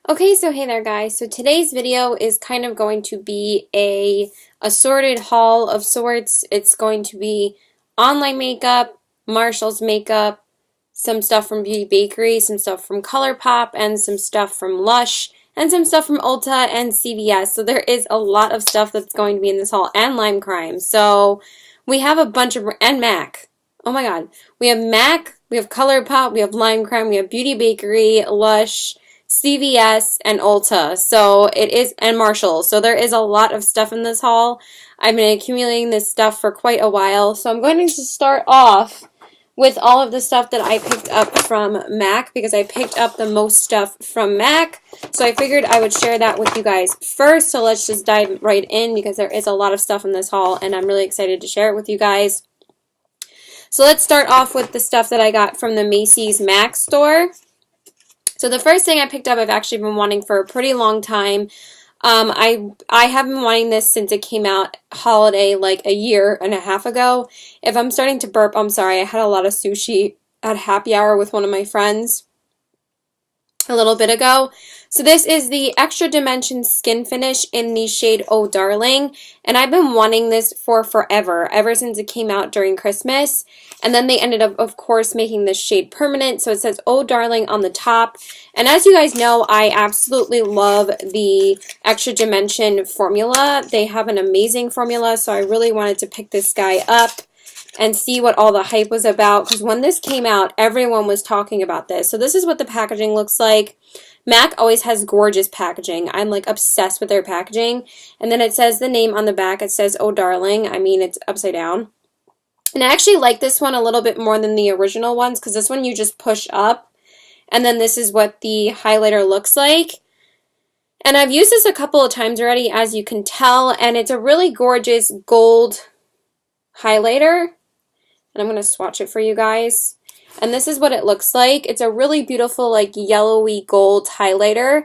Okay, so hey there guys. So today's video is kind of going to be a assorted haul of sorts. It's going to be online makeup, Marshall's makeup, some stuff from Bakerie, some stuff from Colourpop, and some stuff from Lush, and some stuff from Ulta and CVS. So there is a lot of stuff that's going to be in this haul, and Lime Crime. So we have a bunch of, and MAC. Oh my god. We have MAC, we have Colourpop, we have Lime Crime, we have Beauty Bakerie, Lush, CVS, and Ulta. So it is, and Marshall. So there is a lot of stuff in this haul. I've been accumulating this stuff for quite a while. So I'm going to start off with all of the stuff that I picked up from MAC because I picked up the most stuff from MAC. So I figured I would share that with you guys first. So let's just dive right in because there is a lot of stuff in this haul and I'm really excited to share it with you guys. So let's start off with the stuff that I got from the Macy's MAC store. So the first thing I picked up I've actually been wanting for a pretty long time. I have been wanting this since it came out holiday like a year and a half ago. If I'm starting to burp, I'm sorry. I had a lot of sushi at happy hour with one of my friends a little bit ago. So this is the Extra Dimension Skinfinish in the shade Oh Darling, and I've been wanting this for forever, ever since it came out during Christmas. And then they ended up, of course, making this shade permanent, so it says Oh Darling on the top. And as you guys know, I absolutely love the Extra Dimension formula. They have an amazing formula, so I really wanted to pick this guy up and see what all the hype was about, because when this came out, everyone was talking about this. So this is what the packaging looks like. MAC always has gorgeous packaging. I'm like obsessed with their packaging. And then it says the name on the back. It says Oh Darling. I mean, it's upside down. And I actually like this one a little bit more than the original ones because this one you just push up. And then this is what the highlighter looks like. And I've used this a couple of times already, as you can tell. And it's a really gorgeous gold highlighter. And I'm going to swatch it for you guys. And this is what it looks like. It's a really beautiful, like, yellowy gold highlighter.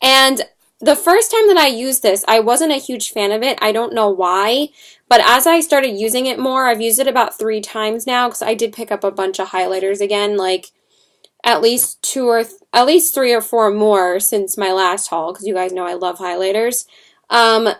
And the first time that I used this, I wasn't a huge fan of it. I don't know why. But as I started using it more, I've used it about 3 times now because I did pick up a bunch of highlighters again, like at least 3 or 4 more since my last haul, because you guys know I love highlighters.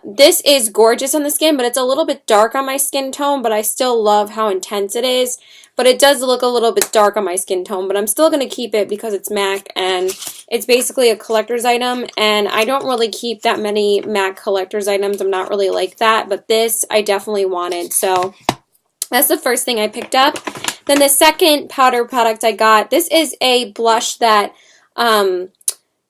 This is gorgeous on the skin, but it's a little bit dark on my skin tone, but I still love how intense it is. But it does look a little bit dark on my skin tone, but I'm still going to keep it because it's MAC and it's basically a collector's item, and I don't really keep that many MAC collector's items. I'm not really like that, but this I definitely wanted, so that's the first thing I picked up. Then the second powder product I got, this is a blush that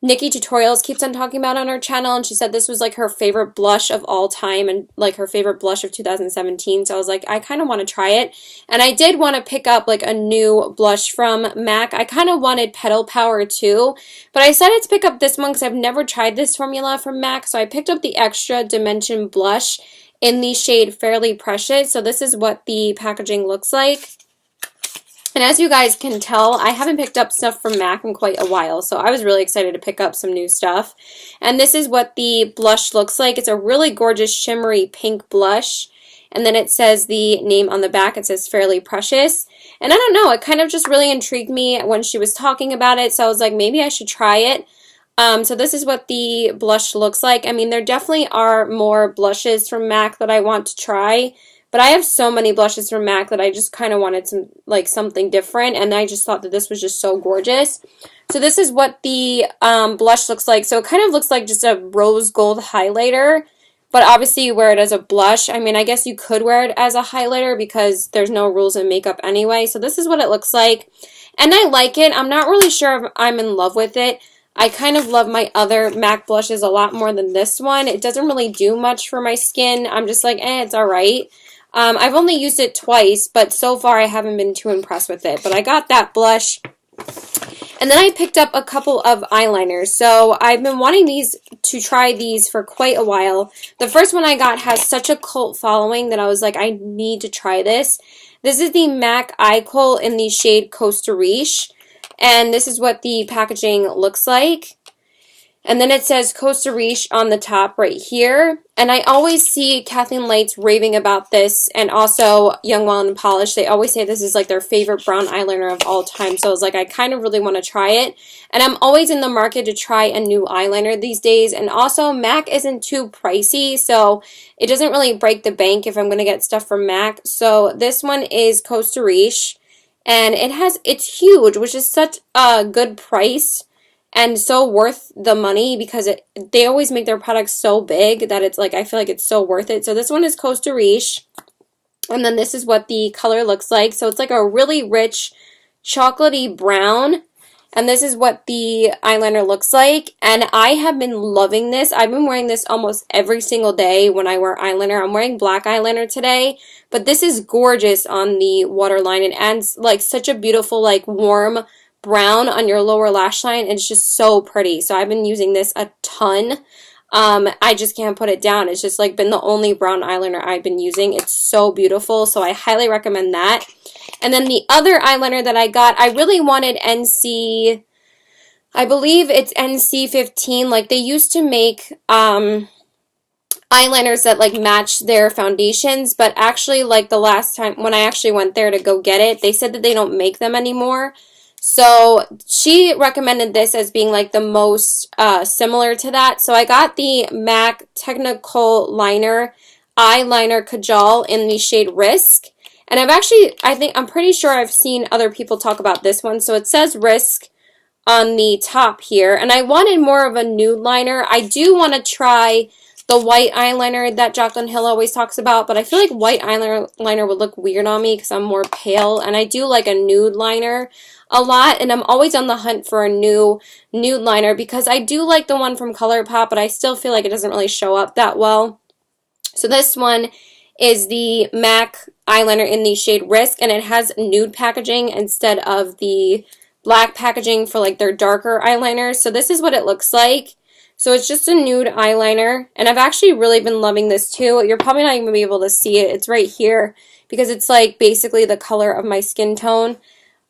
Nikki Tutorials keeps on talking about on her channel, and she said this was like her favorite blush of all time and like her favorite blush of 2017. So I was like, I kind of want to try it. And I did want to pick up like a new blush from MAC. I kind of wanted Petal Power too, but I decided to pick up this one because I've never tried this formula from MAC. So I picked up the Extra Dimension blush in the shade Fairly Precious. So this is what the packaging looks like. And as you guys can tell, I haven't picked up stuff from MAC in quite a while, so I was really excited to pick up some new stuff. And this is what the blush looks like. It's a really gorgeous shimmery pink blush. And then it says the name on the back. It says Fairly Precious. And I don't know, it kind of just really intrigued me when she was talking about it, so I was like, maybe I should try it. So this is what the blush looks like. I mean, there definitely are more blushes from MAC that I want to try. But I have so many blushes from MAC that I just kind of wanted some, like, something different, and I just thought that this was just so gorgeous. So this is what the blush looks like. So it kind of looks like just a rose gold highlighter, but obviously you wear it as a blush. I mean, I guess you could wear it as a highlighter because there's no rules in makeup anyway. So this is what it looks like, and I like it. I'm not really sure if I'm in love with it. I kind of love my other MAC blushes a lot more than this one. It doesn't really do much for my skin. I'm just like, it's alright. I've only used it twice, but so far I haven't been too impressed with it. But I got that blush. And then I picked up a couple of eyeliners. So I've been wanting to try these for quite a while. The first one I got has such a cult following that I was like, I need to try this. This is the MAC Eyeliner in the shade Costa Riche. And this is what the packaging looks like. And then it says Costa Riche on the top right here. And I always see Kathleen Lights raving about this, and also Young, Wild, and Polished. They always say this is like their favorite brown eyeliner of all time. So I was like, I kind of really want to try it. And I'm always in the market to try a new eyeliner these days. And also, MAC isn't too pricey, so it doesn't really break the bank if I'm going to get stuff from MAC. So this one is Costa Riche. And it's huge, which is such a good price. And so worth the money because they always make their products so big that it's like, I feel like it's so worth it. So this one is Costa Riche. And then this is what the color looks like. So it's like a really rich chocolatey brown. And this is what the eyeliner looks like. And I have been loving this. I've been wearing this almost every single day when I wear eyeliner. I'm wearing black eyeliner today. But this is gorgeous on the waterline. It adds like such a beautiful, like warm brown on your lower lash line. It's just so pretty. So I've been using this a ton. I just can't put it down. It's just like been the only brown eyeliner I've been using. It's so beautiful. So I highly recommend that. And then the other eyeliner that I got, I really wanted NC, I believe it's NC 15. Like they used to make eyeliners that like match their foundations, but actually like the last time when I actually went there to go get it, they said that they don't make them anymore. So she recommended this as being like the most similar to that. So I got the MAC Techakohl liner eyeliner Kajal in the shade Risque. And I'm pretty sure I've seen other people talk about this one. So it says Risque on the top here. And I wanted more of a nude liner. I do want to try the white eyeliner that Jaclyn Hill always talks about, but I feel like white eyeliner would look weird on me because I'm more pale, and I do like a nude liner a lot, and I'm always on the hunt for a new nude liner because I do like the one from Colourpop, but I still feel like it doesn't really show up that well. So this one is the MAC eyeliner in the shade Risque, and it has nude packaging instead of the black packaging for like their darker eyeliners. So this is what it looks like. So it's just a nude eyeliner, and I've actually really been loving this too. You're probably not even going to be able to see it. It's right here because it's like basically the color of my skin tone.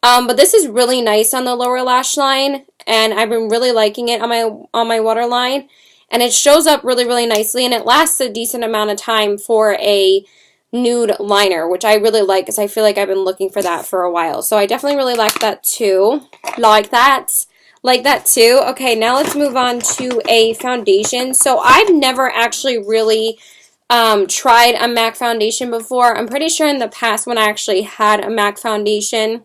But this is really nice on the lower lash line, and I've been really liking it on my waterline. And it shows up really, really nicely, and it lasts a decent amount of time for a nude liner, which I really like because I feel like I've been looking for that for a while. So I definitely really like that too. Like that too. Okay, now let's move on to a foundation. So I've never actually really tried a MAC foundation before. I'm pretty sure in the past when I actually had a MAC foundation,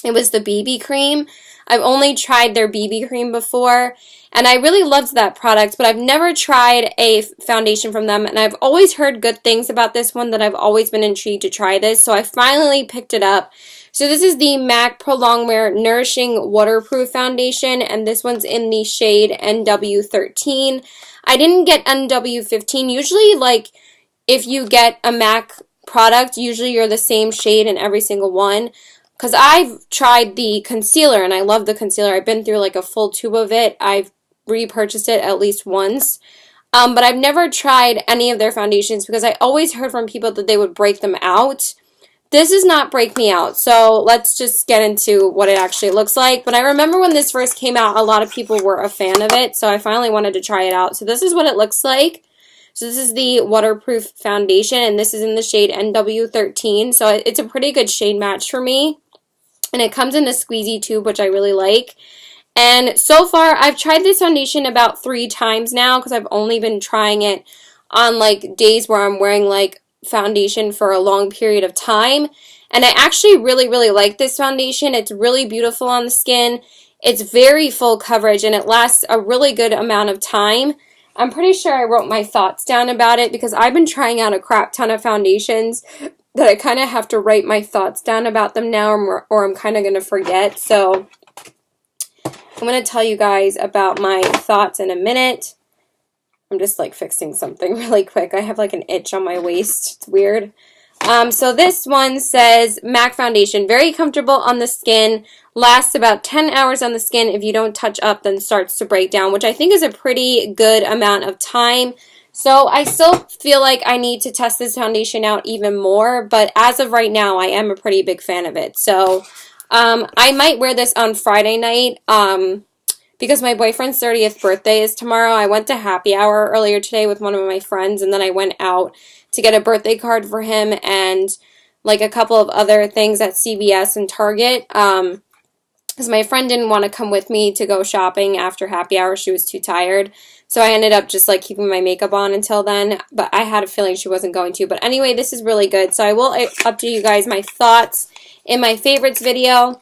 it was the BB cream. I've only tried their BB cream before, and I really loved that product, but I've never tried a foundation from them, and I've always heard good things about this one that I've always been intrigued to try this, so I finally picked it up. So this is the MAC Prolong Wear Nourishing Waterproof Foundation, and this one's in the shade NW13. I didn't get NW15. Usually, like, if you get a MAC product, usually you're the same shade in every single one. Because I've tried the concealer, and I love the concealer. I've been through like a full tube of it. I've repurchased it at least once. But I've never tried any of their foundations because I always heard from people that they would break them out. This does not break me out. So let's just get into what it actually looks like. But I remember when this first came out, a lot of people were a fan of it. So I finally wanted to try it out. So this is what it looks like. So this is the waterproof foundation, and this is in the shade NW13. So it's a pretty good shade match for me. And it comes in a squeezy tube, which I really like. And so far, I've tried this foundation about 3 times now because I've only been trying it on like days where I'm wearing like foundation for a long period of time. And I actually really, really like this foundation. It's really beautiful on the skin. It's very full coverage, and it lasts a really good amount of time. I'm pretty sure I wrote my thoughts down about it because I've been trying out a crap ton of foundations that I kind of have to write my thoughts down about them now, or I'm kind of going to forget. So I'm going to tell you guys about my thoughts in a minute. I'm just like fixing something really quick. I have like an itch on my waist. It's weird. So this one says MAC foundation, very comfortable on the skin, lasts about 10 hours on the skin. If you don't touch up, then starts to break down, which I think is a pretty good amount of time. So I still feel like I need to test this foundation out even more, but as of right now, I am a pretty big fan of it. So I might wear this on Friday night because my boyfriend's 30th birthday is tomorrow. I went to happy hour earlier today with one of my friends, and then I went out to get a birthday card for him and like a couple of other things at CVS and Target. Because my friend didn't want to come with me to go shopping after happy hour. She was too tired. So I ended up just like keeping my makeup on until then. But I had a feeling she wasn't going to. But anyway, this is really good. So I will update you guys my thoughts in my favorites video.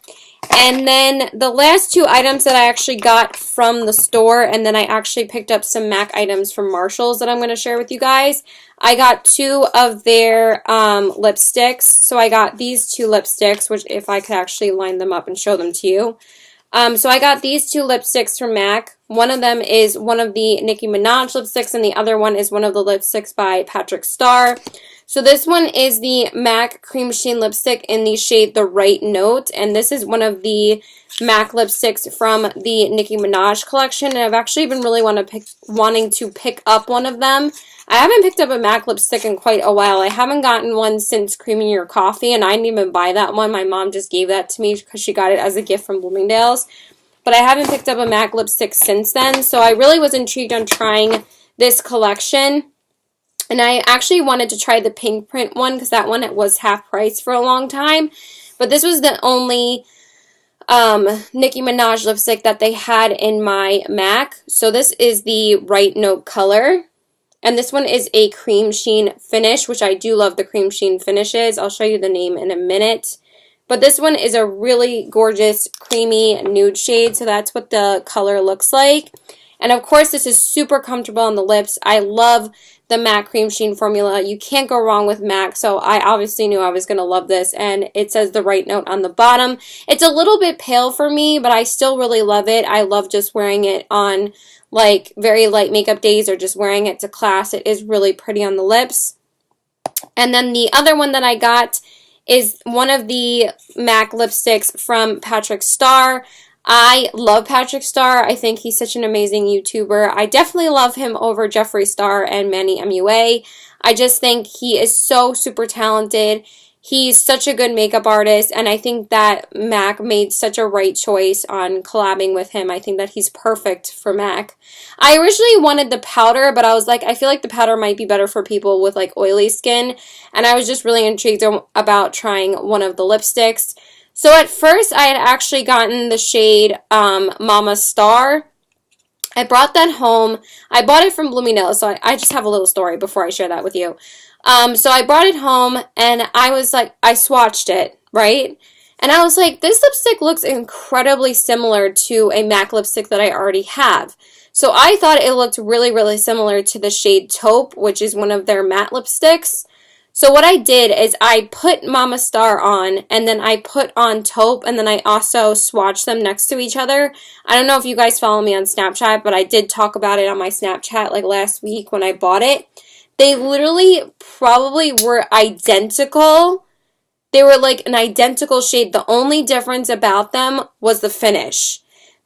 And then the last two items that I actually got from the store, and then I actually picked up some MAC items from Marshalls that I'm going to share with you guys. I got two of their lipsticks. So I got these two lipsticks, which if I could actually line them up and show them to you. So I got these two lipsticks from MAC. One of them is one of the Nicki Minaj lipsticks, and the other one is one of the lipsticks by Patrick Starr. So this one is the MAC Cream Sheen lipstick in the shade The Right Note, and this is one of the MAC lipsticks from the Nicki Minaj collection, and I've actually been really wanting to pick up one of them. I haven't picked up a MAC lipstick in quite a while. I haven't gotten one since Creamy Your Coffee, and I didn't even buy that one. My mom just gave that to me because she got it as a gift from Bloomingdale's. But I haven't picked up a MAC lipstick since then, so I really was intrigued on trying this collection. And I actually wanted to try the pink print one because that one was half price for a long time. But this was the only Nicki Minaj lipstick that they had in my MAC. So this is the Right Note color. And this one is a cream sheen finish, which I do love the cream sheen finishes. I'll show you the name in a minute. But this one is a really gorgeous creamy nude shade. So that's what the color looks like. And of course, this is super comfortable on the lips. I love the MAC Cream Sheen formula. You can't go wrong with MAC, so I obviously knew I was going to love this. And it says The Right Note on the bottom. It's a little bit pale for me, but I still really love it. I love just wearing it on like very light makeup days or just wearing it to class. It is really pretty on the lips. And then the other one that I got is one of the MAC lipsticks from Patrick Starr. I love Patrick Starr. I think he's such an amazing YouTuber. I definitely love him over Jeffree Star and Manny MUA. I just think he is so super talented. He's such a good makeup artist, and I think that MAC made such a right choice on collabing with him. I think that he's perfect for MAC. I originally wanted the powder, but I was like, I feel like the powder might be better for people with like oily skin, and I was just really intrigued about trying one of the lipsticks. So at first, I had actually gotten the shade Mama Star. I brought that home. I bought it from Bloomingdale's, so I just have a little story before I share that with you. So I brought it home, and I was like, I swatched it, right? And I was like, this lipstick looks incredibly similar to a MAC lipstick that I already have. So I thought it looked really, really similar to the shade Taupe, which is one of their matte lipsticks. So what I did is I put Mama Star on, and then I put on Taupe, and then I also swatched them next to each other. I don't know if you guys follow me on Snapchat, but I did talk about it on my Snapchat like last week when I bought it. They literally probably were identical. They were like an identical shade. The only difference about them was the finish.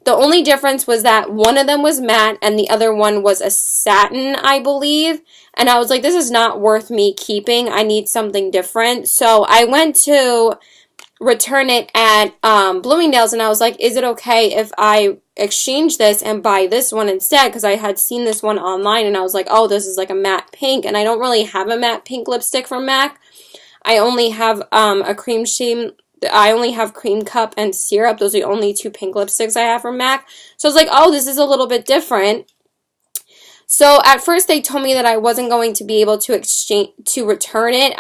The only difference was that one of them was matte and the other one was a satin, I believe. And I was like, this is not worth me keeping. I need something different. So I went to return it at Bloomingdale's, and I was like, is it okay if I exchange this and buy this one instead? Because I had seen this one online, and I was like, oh, this is like a matte pink, and I don't really have a matte pink lipstick from MAC. I only have a cream sheen. I only have Cream Cup and Syrup. Those are the only two pink lipsticks I have from MAC. So I was like, oh, this is a little bit different. So at first they told me that I wasn't going to be able to return it.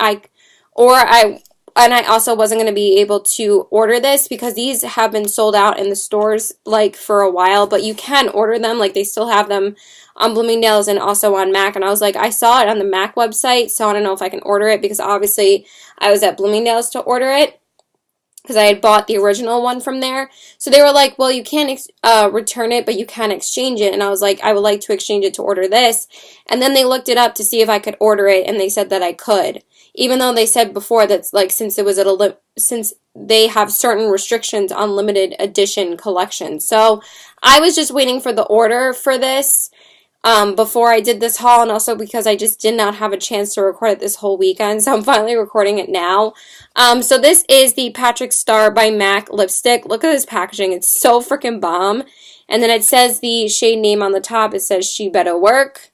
And I also wasn't going to be able to order this because these have been sold out in the stores like for a while, but you can order them. Like they still have them on Bloomingdale's and also on MAC. And I was like, I saw it on the MAC website, so I don't know if I can order it because obviously I was at Bloomingdale's to order it, because I had bought the original one from there. So they were like, well, you can't return it, but you can exchange it. And I was like, I would like to exchange it to order this. And then they looked it up to see if I could order it, and they said that I could. Even though they said before that, like, since they have certain restrictions on limited edition collections. So I was just waiting for the order for this. before I did this haul, and also because I just did not have a chance to record it this whole weekend, so I'm finally recording it now. So this is the Patrick Star by MAC lipstick. Look at this packaging. It's so freaking bomb. And then it says the shade name on the top. It says She Betta Werk,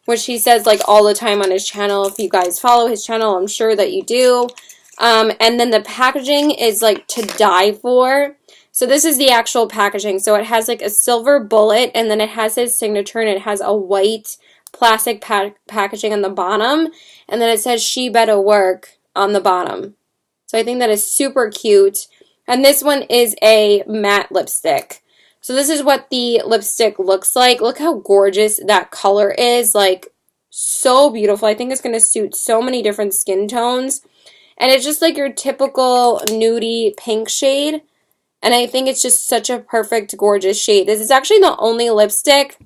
which he says like all the time on his channel. If you guys follow his channel, I'm sure that you do. And then the packaging is like to die for. So this is the actual packaging. So it has like a silver bullet, and then it has his signature, and it has a white plastic packaging on the bottom. And then it says She Betta Werk on the bottom. So I think that is super cute. And this one is a matte lipstick. So this is what the lipstick looks like. Look how gorgeous that color is. Like, so beautiful. I think it's going to suit so many different skin tones. And it's just like your typical nudie pink shade. And I think it's just such a perfect, gorgeous shade. This is actually the only lipstick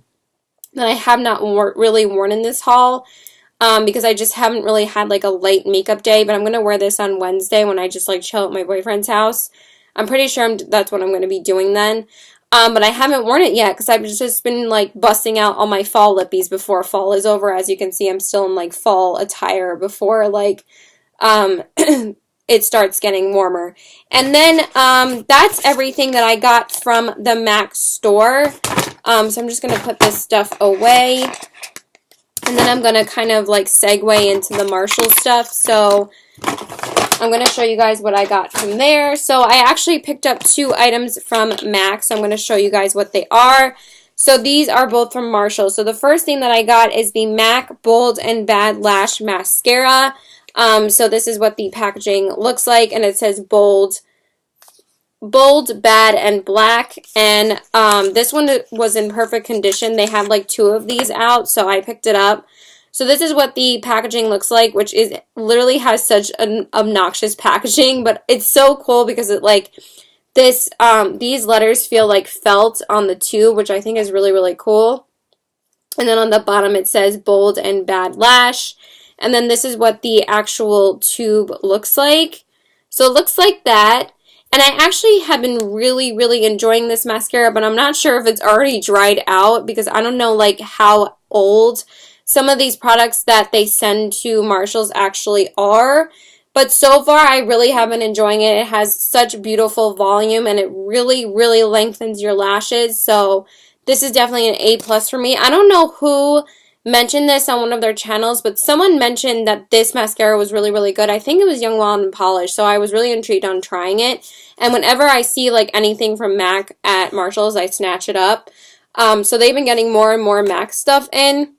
that I have not really worn in this haul. Because I just haven't really had like a light makeup day. But I'm going to wear this on Wednesday when I just like chill at my boyfriend's house. I'm pretty sure that's what I'm going to be doing then. But I haven't worn it yet because I've just been like busting out all my fall lippies before fall is over. As you can see, I'm still in like fall attire before like it starts getting warmer. And then that's everything that I got from the MAC store. So I'm just going to put this stuff away. And then I'm going to kind of like segue into the Marshall stuff. So I'm going to show you guys what I got from there. So I actually picked up 2 items from MAC. So I'm going to show you guys what they are. So these are both from Marshall. So the first thing that I got is the MAC Bold and Bad Lash Mascara. So this is what the packaging looks like. And it says bold, bad, and black. And this one was in perfect condition. They had like 2 of these out, so I picked it up. So this is what the packaging looks like, which is literally has such an obnoxious packaging, but it's so cool because it like this these letters feel like felt on the tube, which I think is really, really cool. And then on the bottom it says Bold and Bad Lash. And then this is what the actual tube looks like. So it looks like that. And I actually have been really, really enjoying this mascara, but I'm not sure if it's already dried out because I don't know like how old some of these products that they send to Marshalls actually are. But so far, I really have been enjoying it. It has such beautiful volume, and it really, really lengthens your lashes. So this is definitely an A+ for me. I don't know who mentioned this on one of their channels, but someone mentioned that this mascara was really, really good. I think it was Young, Wild, and Polished, so I was really intrigued on trying it. And whenever I see like anything from MAC at Marshalls, I snatch it up. So they've been getting more and more MAC stuff in.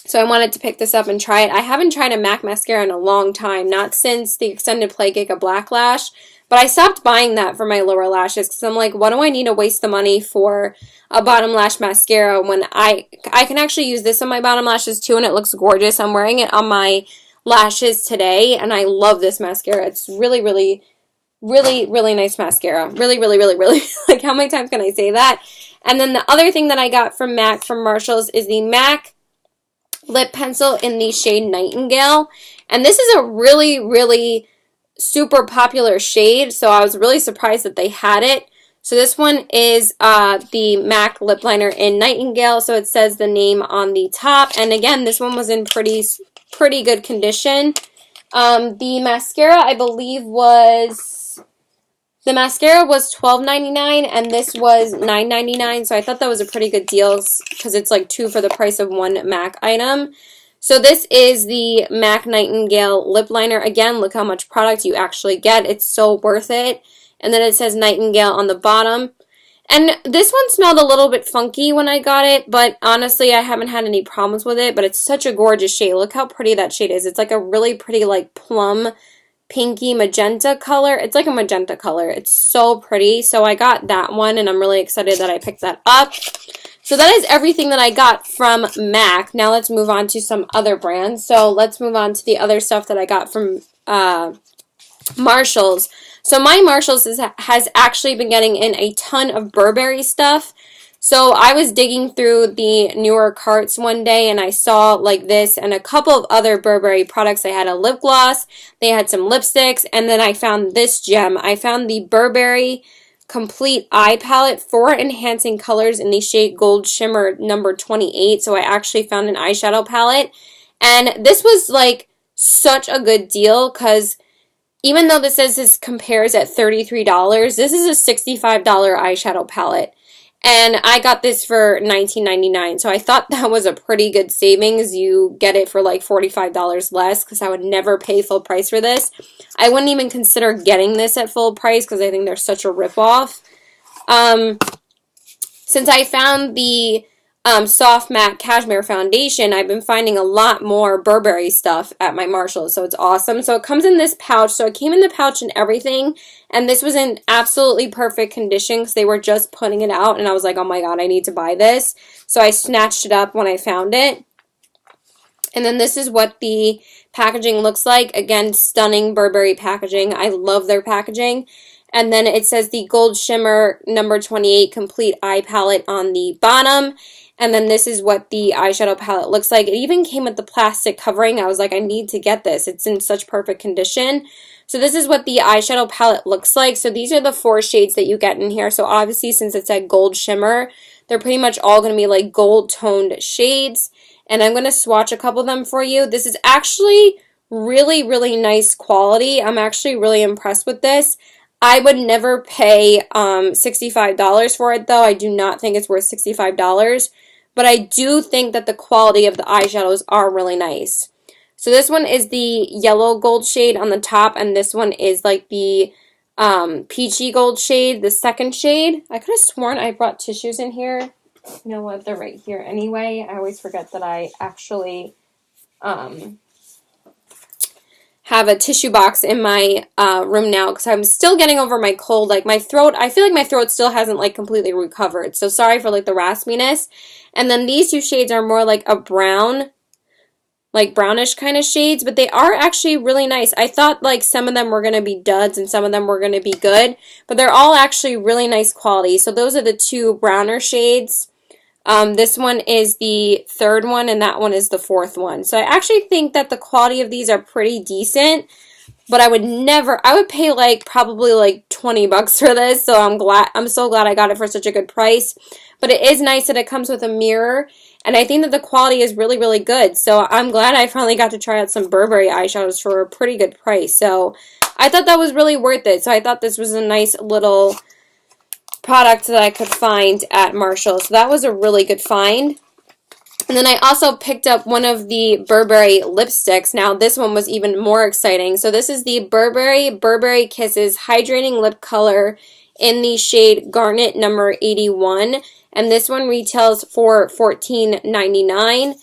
So I wanted to pick this up and try it. I haven't tried a MAC mascara in a long time, not since the Extended Play Giga Black Lash. But I stopped buying that for my lower lashes because I'm like, what do I need to waste the money for a bottom lash mascara when I can actually use this on my bottom lashes too, and it looks gorgeous. I'm wearing it on my lashes today, and I love this mascara. It's really, really, really, really nice mascara. Really, really, really, really. Like, how many times can I say that? And then the other thing that I got from MAC from Marshalls is the MAC lip pencil in the shade Nightengale. And this is a really, really super popular shade, so I was really surprised that they had it. So this one is the MAC lip liner in Nightengale. So it says the name on the top. And again, this one was in pretty good condition. The mascara, I believe, was... The mascara was $12.99 and this was $9.99, so I thought that was a pretty good deal because it's like 2 for the price of 1 MAC item. So this is the MAC Nightengale lip liner. Again, look how much product you actually get. It's so worth it. And then it says Nightengale on the bottom. And this one smelled a little bit funky when I got it, but honestly, I haven't had any problems with it. But it's such a gorgeous shade. Look how pretty that shade is. It's like a really pretty like plum pinky magenta color. It's like a magenta color. It's so pretty. So I got that one, and I'm really excited that I picked that up. So that is everything that I got from MAC. Now let's move on to some other brands. So let's move on to the other stuff that I got from Marshalls. So my Marshalls has actually been getting in a ton of Burberry stuff. So I was digging through the newer carts one day, and I saw like this and a couple of other Burberry products. They had a lip gloss, they had some lipsticks, and then I found this gem. I found the Burberry Complete Eye Palette for enhancing colors in the shade Gold Shimmer number 28. So I actually found an eyeshadow palette. And this was like such a good deal because even though this says this compares at $33, this is a $65 eyeshadow palette. And I got this for $19.99, so I thought that was a pretty good savings. You get it for like $45 less because I would never pay full price for this. I wouldn't even consider getting this at full price because I think they're such a ripoff. Since I found the soft matte cashmere foundation, I've been finding a lot more Burberry stuff at my Marshalls, so it's awesome. So it comes in this pouch, so it came in the pouch and everything, and this was in absolutely perfect condition because they were just putting it out, and I was like, oh my god, I need to buy this. So I snatched it up when I found it. And then this is what the packaging looks like. Again, stunning Burberry packaging. I love their packaging. And then it says the Gold Shimmer number 28 Complete Eye Palette on the bottom. And then this is what the eyeshadow palette looks like. It even came with the plastic covering. I was like, I need to get this. It's in such perfect condition. So this is what the eyeshadow palette looks like. So these are the 4 shades that you get in here. So obviously, since it said Gold Shimmer, they're pretty much all going to be like gold toned shades. And I'm going to swatch a couple of them for you. This is actually really, really nice quality. I'm actually really impressed with this. I would never pay $65 for it, though. I do not think it's worth $65. But I do think that the quality of the eyeshadows are really nice. So this one is the yellow gold shade on the top, and this one is like the peachy gold shade, the second shade. I could have sworn I brought tissues in here. You know what? They're right here anyway. I always forget that I actually have a tissue box in my room now because I'm still getting over my cold. Like my throat, I feel like my throat still hasn't like completely recovered. So sorry for like the raspiness. And then these 2 shades are more like a brown, like brownish kind of shades, but they are actually really nice. I thought like some of them were going to be duds and some of them were going to be good, but they're all actually really nice quality. So those are the 2 browner shades. This one is the 3rd one and that one is the 4th one. So I actually think that the quality of these are pretty decent, but I would pay like probably like 20 bucks for this. So I'm so glad I got it for such a good price. But it is nice that it comes with a mirror, and I think that the quality is really, really good. So I'm glad I finally got to try out some Burberry eyeshadows for a pretty good price. So I thought that was really worth it. So I thought this was a nice little product that I could find at Marshalls. So that was a really good find. And then I also picked up one of the Burberry lipsticks. Now this one was even more exciting. So this is the Burberry Kisses Hydrating Lip Color in the shade Garnet number 81. And this one retails for $14.99.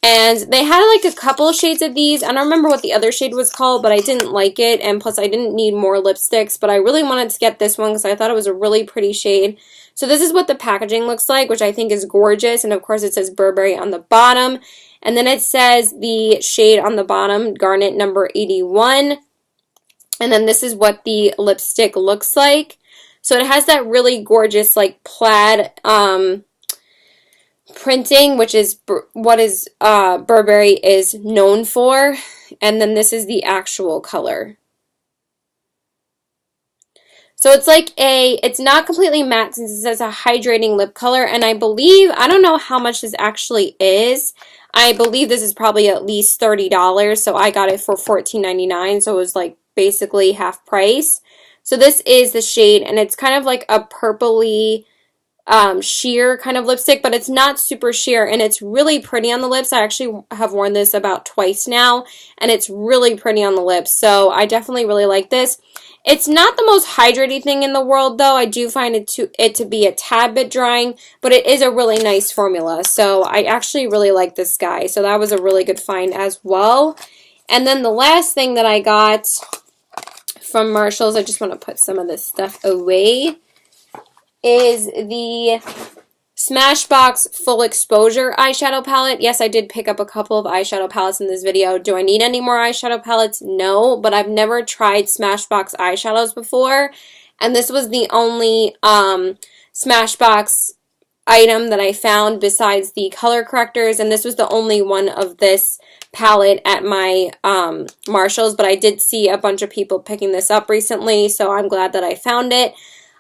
And they had like a couple of shades of these. I don't remember what the other shade was called, but I didn't like it. And plus I didn't need more lipsticks, but I really wanted to get this one because I thought it was a really pretty shade. So this is what the packaging looks like, which I think is gorgeous. And of course it says Burberry on the bottom. And then it says the shade on the bottom, Garnet number 81. And then this is what the lipstick looks like. So it has that really gorgeous like plaid printing, which is what is Burberry is known for. And then this is the actual color. So it's like it's not completely matte since it says a hydrating lip color. And I don't know how much this actually is. I believe this is probably at least $30. So I got it for $14.99. So it was like basically half price. So this is the shade, and it's kind of like a purpley sheer kind of lipstick, but it's not super sheer, and it's really pretty on the lips. I actually have worn this about twice now, and it's really pretty on the lips, so I definitely really like this. It's not the most hydrating thing in the world, though. I do find it to be a tad bit drying, but it is a really nice formula, so I actually really like this guy, so that was a really good find as well. And then the last thing that I got from Marshalls, I just want to put some of this stuff away, is the Smashbox Full Exposure eyeshadow palette. Yes, I did pick up a couple of eyeshadow palettes in this video. Do I need any more eyeshadow palettes? No, but I've never tried Smashbox eyeshadows before, and this was the only Smashbox item that I found besides the color correctors, and this was the only one of this palette at my Marshalls, but I did see a bunch of people picking this up recently, so I'm glad that I found it.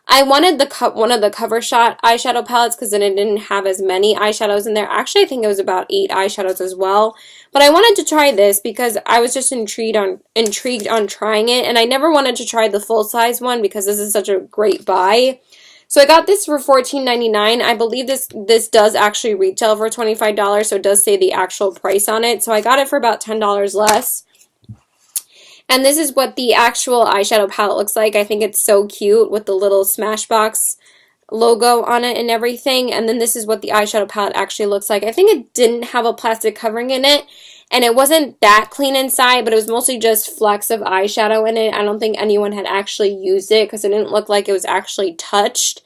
I wanted one of the cover shot eyeshadow palettes because then it didn't have as many eyeshadows in there. Actually, I think it was about 8 eyeshadows as well. But I wanted to try this because I was just intrigued on trying it, and I never wanted to try the full size one because this is such a great buy. So I got this for $14.99. I believe this does actually retail for $25, so it does say the actual price on it. So I got it for about $10 less. And this is what the actual eyeshadow palette looks like. I think it's so cute with the little Smashbox logo on it and everything. And then this is what the eyeshadow palette actually looks like. I think it didn't have a plastic covering in it, and it wasn't that clean inside, but it was mostly just flecks of eyeshadow in it. I don't think anyone had actually used it because it didn't look like it was actually touched.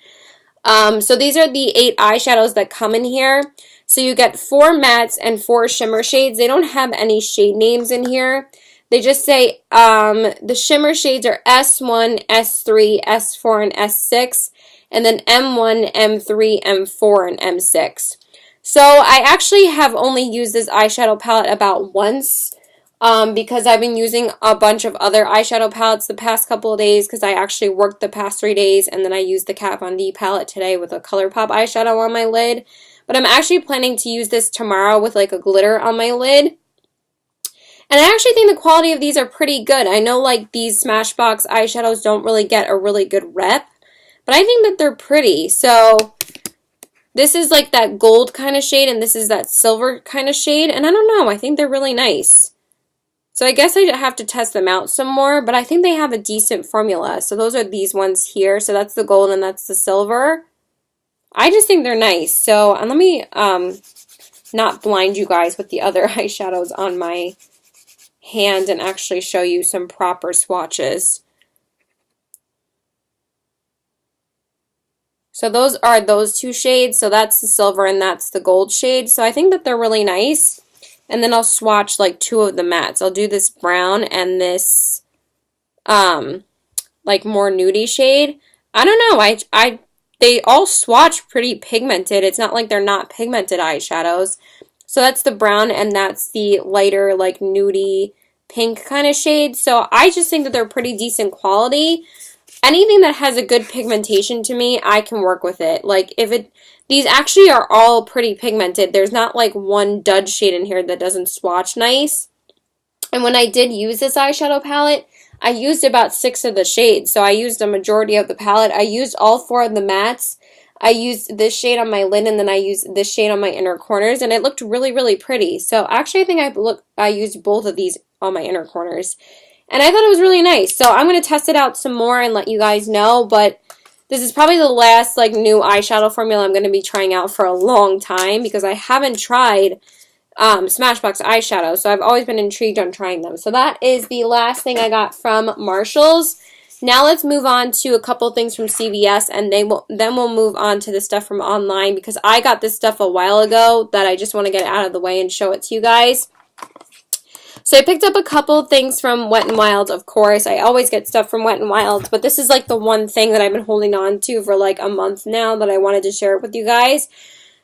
So these are the 8 eyeshadows that come in here. So you get 4 mattes and 4 shimmer shades. They don't have any shade names in here. They just say the shimmer shades are S1, S3, S4, and S6, and then M1, M3, M4, and M6. So I actually have only used this eyeshadow palette about once because I've been using a bunch of other eyeshadow palettes the past couple of days because I actually worked the past 3 days, and then I used the Kat Von D palette today with a Colourpop eyeshadow on my lid. But I'm actually planning to use this tomorrow with like a glitter on my lid. And I actually think the quality of these are pretty good. I know like these Smashbox eyeshadows don't really get a really good rep, but I think that they're pretty. So this is like that gold kind of shade, and this is that silver kind of shade. And I don't know, I think they're really nice. So I guess I have to test them out some more, but I think they have a decent formula. So those are these ones here. So that's the gold and that's the silver. I just think they're nice. So and let me not blind you guys with the other eyeshadows on my hand and actually show you some proper swatches. So those are those 2 shades. So that's the silver and that's the gold shade. So I think that they're really nice. And then I'll swatch like 2 of the mattes. I'll do this brown and this like more nudie shade. I don't know. They all swatch pretty pigmented. It's not like they're not pigmented eyeshadows. So that's the brown and that's the lighter like nudie pink kind of shade. So I just think that they're pretty decent quality. Anything that has a good pigmentation to me, I can work with it. Like these actually are all pretty pigmented. There's not like one dud shade in here that doesn't swatch nice. And when I did use this eyeshadow palette, I used about 6 of the shades. So I used a majority of the palette. I used all 4 of the mattes. I used this shade on my lid, and then I used this shade on my inner corners, and it looked really, really pretty. So actually I think I used both of these on my inner corners. And I thought it was really nice. So I'm going to test it out some more and let you guys know. But this is probably the last like new eyeshadow formula I'm going to be trying out for a long time because I haven't tried Smashbox eyeshadow. So I've always been intrigued on trying them. So that is the last thing I got from Marshall's. Now let's move on to a couple things from CVS, and then we'll move on to the stuff from online because I got this stuff a while ago that I just want to get out of the way and show it to you guys. So I picked up a couple things from Wet n Wild, of course. I always get stuff from Wet n Wild, but this is like the one thing that I've been holding on to for like a month now that I wanted to share it with you guys.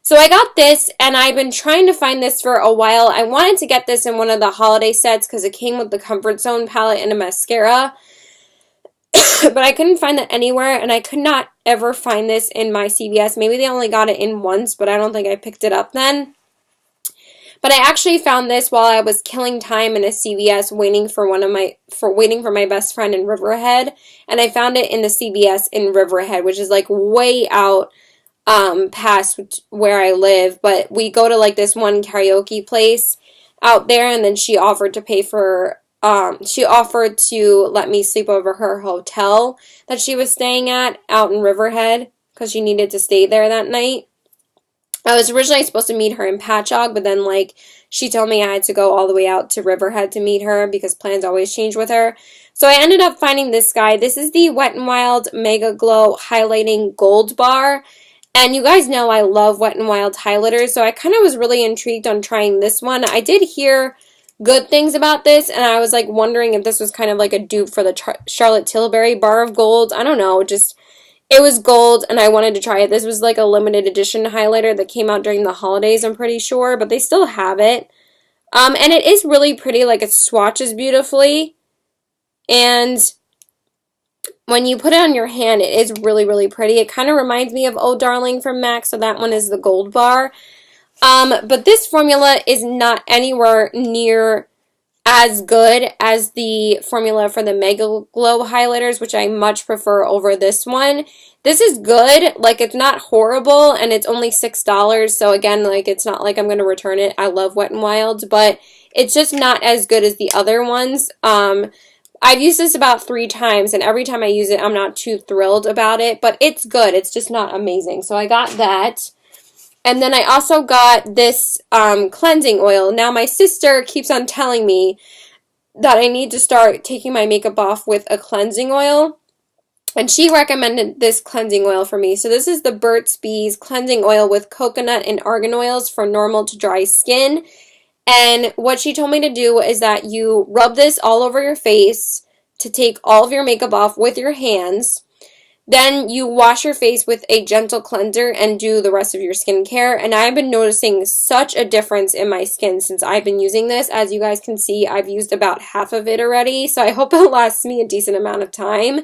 So I got this, and I've been trying to find this for a while. I wanted to get this in one of the holiday sets because it came with the Comfort Zone palette and a mascara. But I couldn't find that anywhere, and I could not ever find this in my CVS. Maybe they only got it in once, but I don't think I picked it up then. But I actually found this while I was killing time in a CVS waiting for my best friend in Riverhead, and I found it in the CVS in Riverhead, which is like way out past where I live. But we go to like this one karaoke place out there, and then she offered to let me sleep over her hotel that she was staying at out in Riverhead because she needed to stay there that night. I was originally supposed to meet her in Patchogue, but then like she told me I had to go all the way out to Riverhead to meet her because plans always change with her. So I ended up finding this guy. This is the Wet n Wild Megaglo Highlighting Gold Bar. And you guys know I love Wet n Wild highlighters, so I kind of was really intrigued on trying this one. I did hear good things about this, and I was like wondering if this was kind of like a dupe for the Charlotte Tilbury Bar of Gold. I don't know, just it was gold and I wanted to try it. This was like a limited edition highlighter that came out during the holidays, I'm pretty sure, but they still have it. And it is really pretty, like it swatches beautifully. And when you put it on your hand, it is really, really pretty. It kind of reminds me of Oh Darling from MAC, so that one is the gold bar. But this formula is not anywhere near as good as the formula for the Megaglo highlighters, which I much prefer over this one. This is good, like it's not horrible, and it's only $6, so again, like it's not like I'm going to return it. I love Wet n Wild, but it's just not as good as the other ones. I've used this about 3 times, and every time I use it, I'm not too thrilled about it, but it's good. It's just not amazing, so I got that. And then I also got this cleansing oil. Now, my sister keeps on telling me that I need to start taking my makeup off with a cleansing oil. And she recommended this cleansing oil for me. So this is the Burt's Bees cleansing oil with coconut and argan oils for normal to dry skin. And what she told me to do is that you rub this all over your face to take all of your makeup off with your hands. Then you wash your face with a gentle cleanser and do the rest of your skincare. And I've been noticing such a difference in my skin since I've been using this. As you guys can see, I've used about half of it already. So I hope it lasts me a decent amount of time.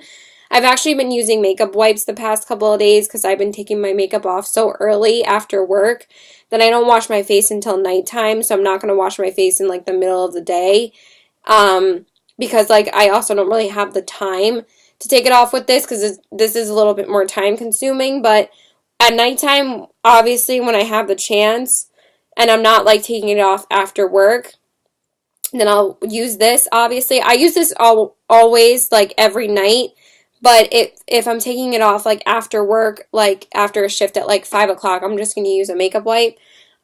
I've actually been using makeup wipes the past couple of days because I've been taking my makeup off so early after work that I don't wash my face until nighttime. So I'm not going to wash my face in like the middle of the day because like I also don't really have the time to take it off with this because this is a little bit more time consuming. But at nighttime, obviously when I have the chance and I'm not like taking it off after work, then I'll use this. Obviously I use this always like every night, but if I'm taking it off like after work, like after a shift at like 5 o'clock, I'm just going to use a makeup wipe.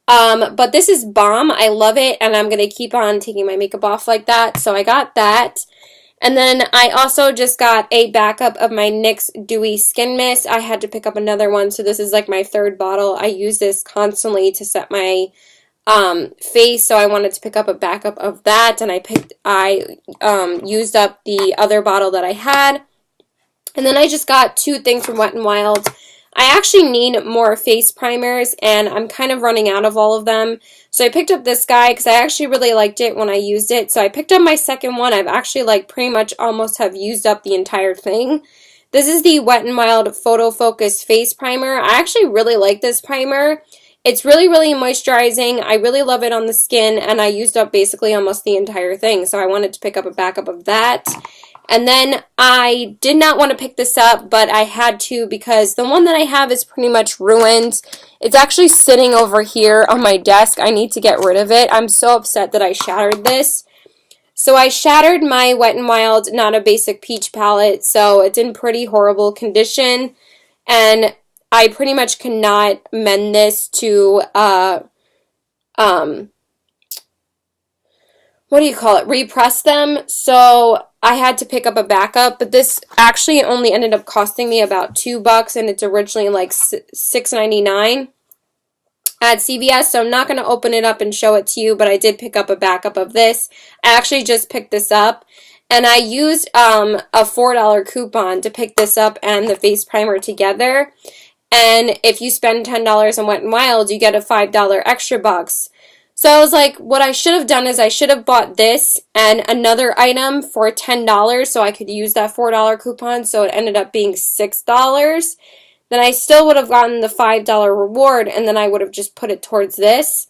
But this is bomb. I love it, and I'm going to keep on taking my makeup off like that. So I got that. And then I also just got a backup of my NYX Dewy Skin Mist. I had to pick up another one, so this is like my 3rd bottle. I use this constantly to set my face, so I wanted to pick up a backup of that, and I used up the other bottle that I had. And then I just got 2 things from Wet n Wild. I actually need more face primers, and I'm kind of running out of all of them. So I picked up this guy because I actually really liked it when I used it. So I picked up my second one. I've actually like pretty much almost have used up the entire thing. This is the Wet n Wild Photo Focus Face Primer. I actually really like this primer. It's really, really moisturizing. I really love it on the skin, and I used up basically almost the entire thing. So I wanted to pick up a backup of that. And then I did not want to pick this up, but I had to because the one that I have is pretty much ruined. It's actually sitting over here on my desk. I need to get rid of it. I'm so upset that I shattered this. So I shattered my Wet n Wild Not a Basic Peach palette, so it's in pretty horrible condition. And I pretty much cannot mend this to, what do you call it, repress them. So I had to pick up a backup, but this actually only ended up costing me about $2, and it's originally like $6.99 at CVS, so I'm not going to open it up and show it to you, but I did pick up a backup of this. I actually just picked this up, and I used a $4 coupon to pick this up and the face primer together, and if you spend $10 on Wet n Wild, you get a $5 extra bucks. So I was like, what I should have done is I should have bought this and another item for $10 so I could use that $4 coupon, so it ended up being $6. Then I still would have gotten the $5 reward, and then I would have just put it towards this.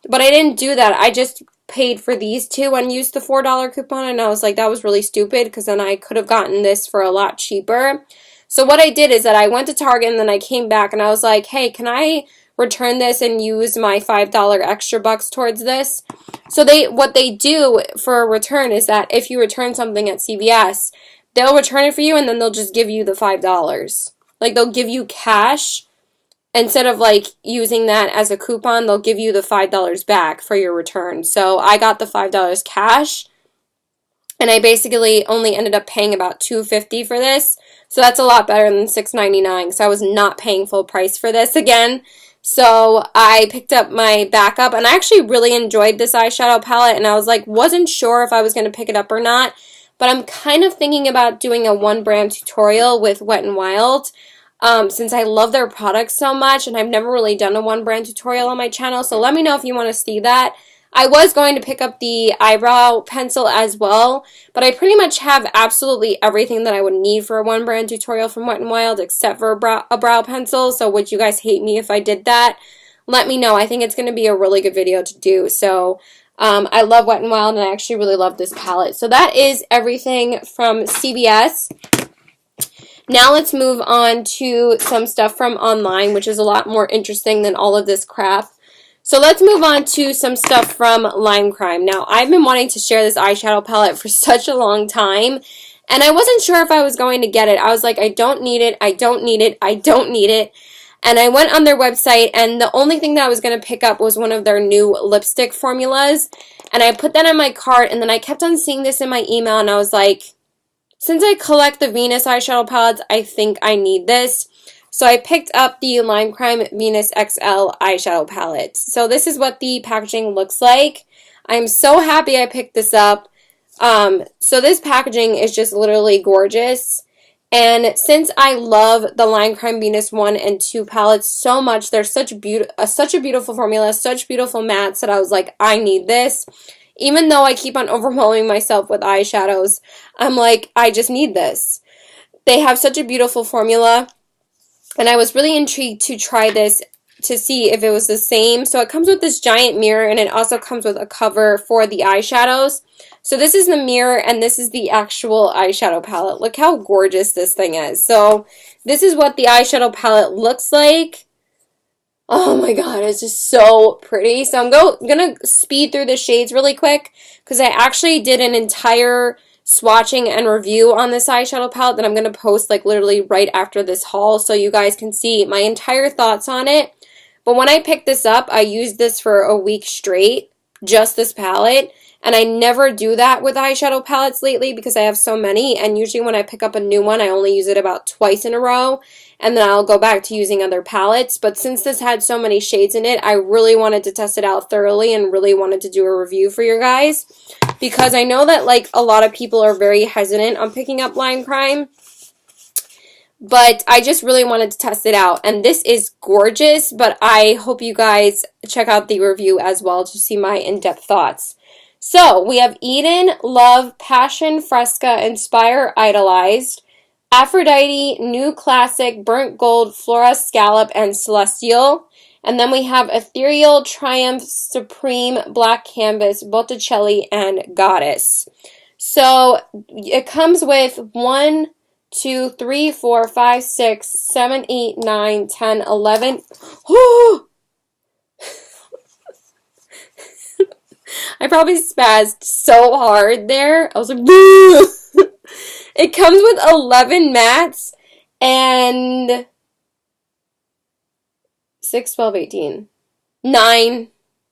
But I didn't do that. I just paid for these 2 and used the $4 coupon, and I was like, that was really stupid because then I could have gotten this for a lot cheaper. So what I did is that I went to Target, and then I came back, and I was like, hey, can I return this and use my $5 extra bucks towards this? So what they do for a return is that if you return something at CVS, they'll return it for you, and then they'll just give you the $5. Like, they'll give you cash. Instead of like using that as a coupon, they'll give you the $5 back for your return. So I got the $5 cash, and I basically only ended up paying about $2.50 for this. So that's a lot better than $6.99, so I was not paying full price for this again. So I picked up my backup, and I actually really enjoyed this eyeshadow palette, and I was like, wasn't sure if I was going to pick it up or not, but I'm kind of thinking about doing a one brand tutorial with Wet n Wild, since I love their products so much, and I've never really done a one brand tutorial on my channel, so let me know if you want to see that. I was going to pick up the eyebrow pencil as well, but I pretty much have absolutely everything that I would need for a one brand tutorial from Wet n Wild except for a brow pencil. So would you guys hate me if I did that? Let me know. I think it's going to be a really good video to do. So I love Wet n Wild, and I actually really love this palette. So that is everything from CVS. Now let's move on to some stuff from online, which is a lot more interesting than all of this crap. So let's move on to some stuff from Lime Crime. Now, I've been wanting to share this eyeshadow palette for such a long time, and I wasn't sure if I was going to get it. I was like, I don't need it, I don't need it, I don't need it. And I went on their website, and the only thing that I was going to pick up was one of their new lipstick formulas. And I put that in my cart, and then I kept on seeing this in my email, and I was like, since I collect the Venus eyeshadow palettes, I think I need this. So I picked up the Lime Crime Venus XL eyeshadow palette. So this is what the packaging looks like. I'm so happy I picked this up. So this packaging is just literally gorgeous. And since I love the Lime Crime Venus 1 and 2 palettes so much, they're such a beautiful formula, such beautiful mattes that I was like, I need this. Even though I keep on overwhelming myself with eyeshadows, I'm like, I just need this. They have such a beautiful formula. And I was really intrigued to try this to see if it was the same. So it comes with this giant mirror, and it also comes with a cover for the eyeshadows. So this is the mirror, and this is the actual eyeshadow palette. Look how gorgeous this thing is. So this is what the eyeshadow palette looks like. Oh my god, it's just so pretty. So I'm going to speed through the shades really quick because I actually did an entire swatching and review on this eyeshadow palette that I'm going to post like literally right after this haul so you guys can see my entire thoughts on it. But when I picked this up, I used this for a week straight, just this palette. And I never do that with eyeshadow palettes lately because I have so many. And usually when I pick up a new one, I only use it about twice in a row. And then I'll go back to using other palettes. But since this had so many shades in it, I really wanted to test it out thoroughly and really wanted to do a review for you guys. Because I know that like a lot of people are very hesitant on picking up Lime Crime. But I just really wanted to test it out. And this is gorgeous. But I hope you guys check out the review as well to see my in-depth thoughts. So, we have Eden, Love, Passion, Fresca, Inspire, Idolized, Aphrodite, New Classic, Burnt Gold, Flora, Scallop, and Celestial. And then we have Ethereal, Triumph, Supreme, Black Canvas, Botticelli, and Goddess. So, it comes with 1, 2, 3, 4, 5, 6, 7, 8, 9, 10, 11. Oh! I probably spazzed so hard there. I was like, boo! It comes with 11 mattes and 6, 12, 18, 9,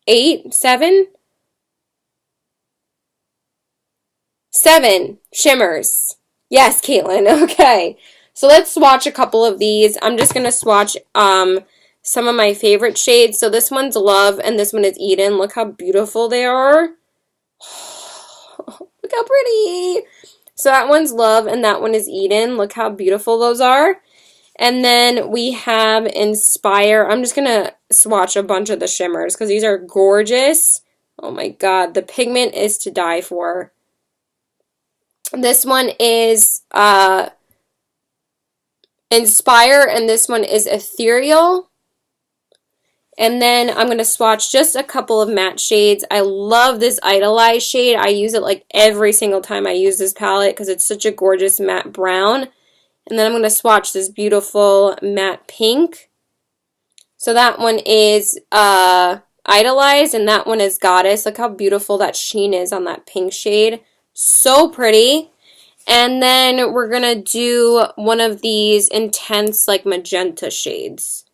8, 7? 7 shimmers. Yes, Caitlin. Okay. So let's swatch a couple of these. I'm just going to swatch some of my favorite shades. So this one's Love and this one is Eden. Look how beautiful they are. Look how pretty. So that one's Love and that one is Eden. Look how beautiful those are. And then we have Inspire. I'm just going to swatch a bunch of the shimmers because these are gorgeous. Oh my god, the pigment is to die for. This one is Inspire and this one is Ethereal. And then I'm going to swatch just a couple of matte shades. I love this Idolized shade. I use it like every single time I use this palette because it's such a gorgeous matte brown. And then I'm going to swatch this beautiful matte pink. So that one is Idolized and that one is Goddess. Look how beautiful that sheen is on that pink shade. So pretty. And then we're going to do one of these intense like magenta shades.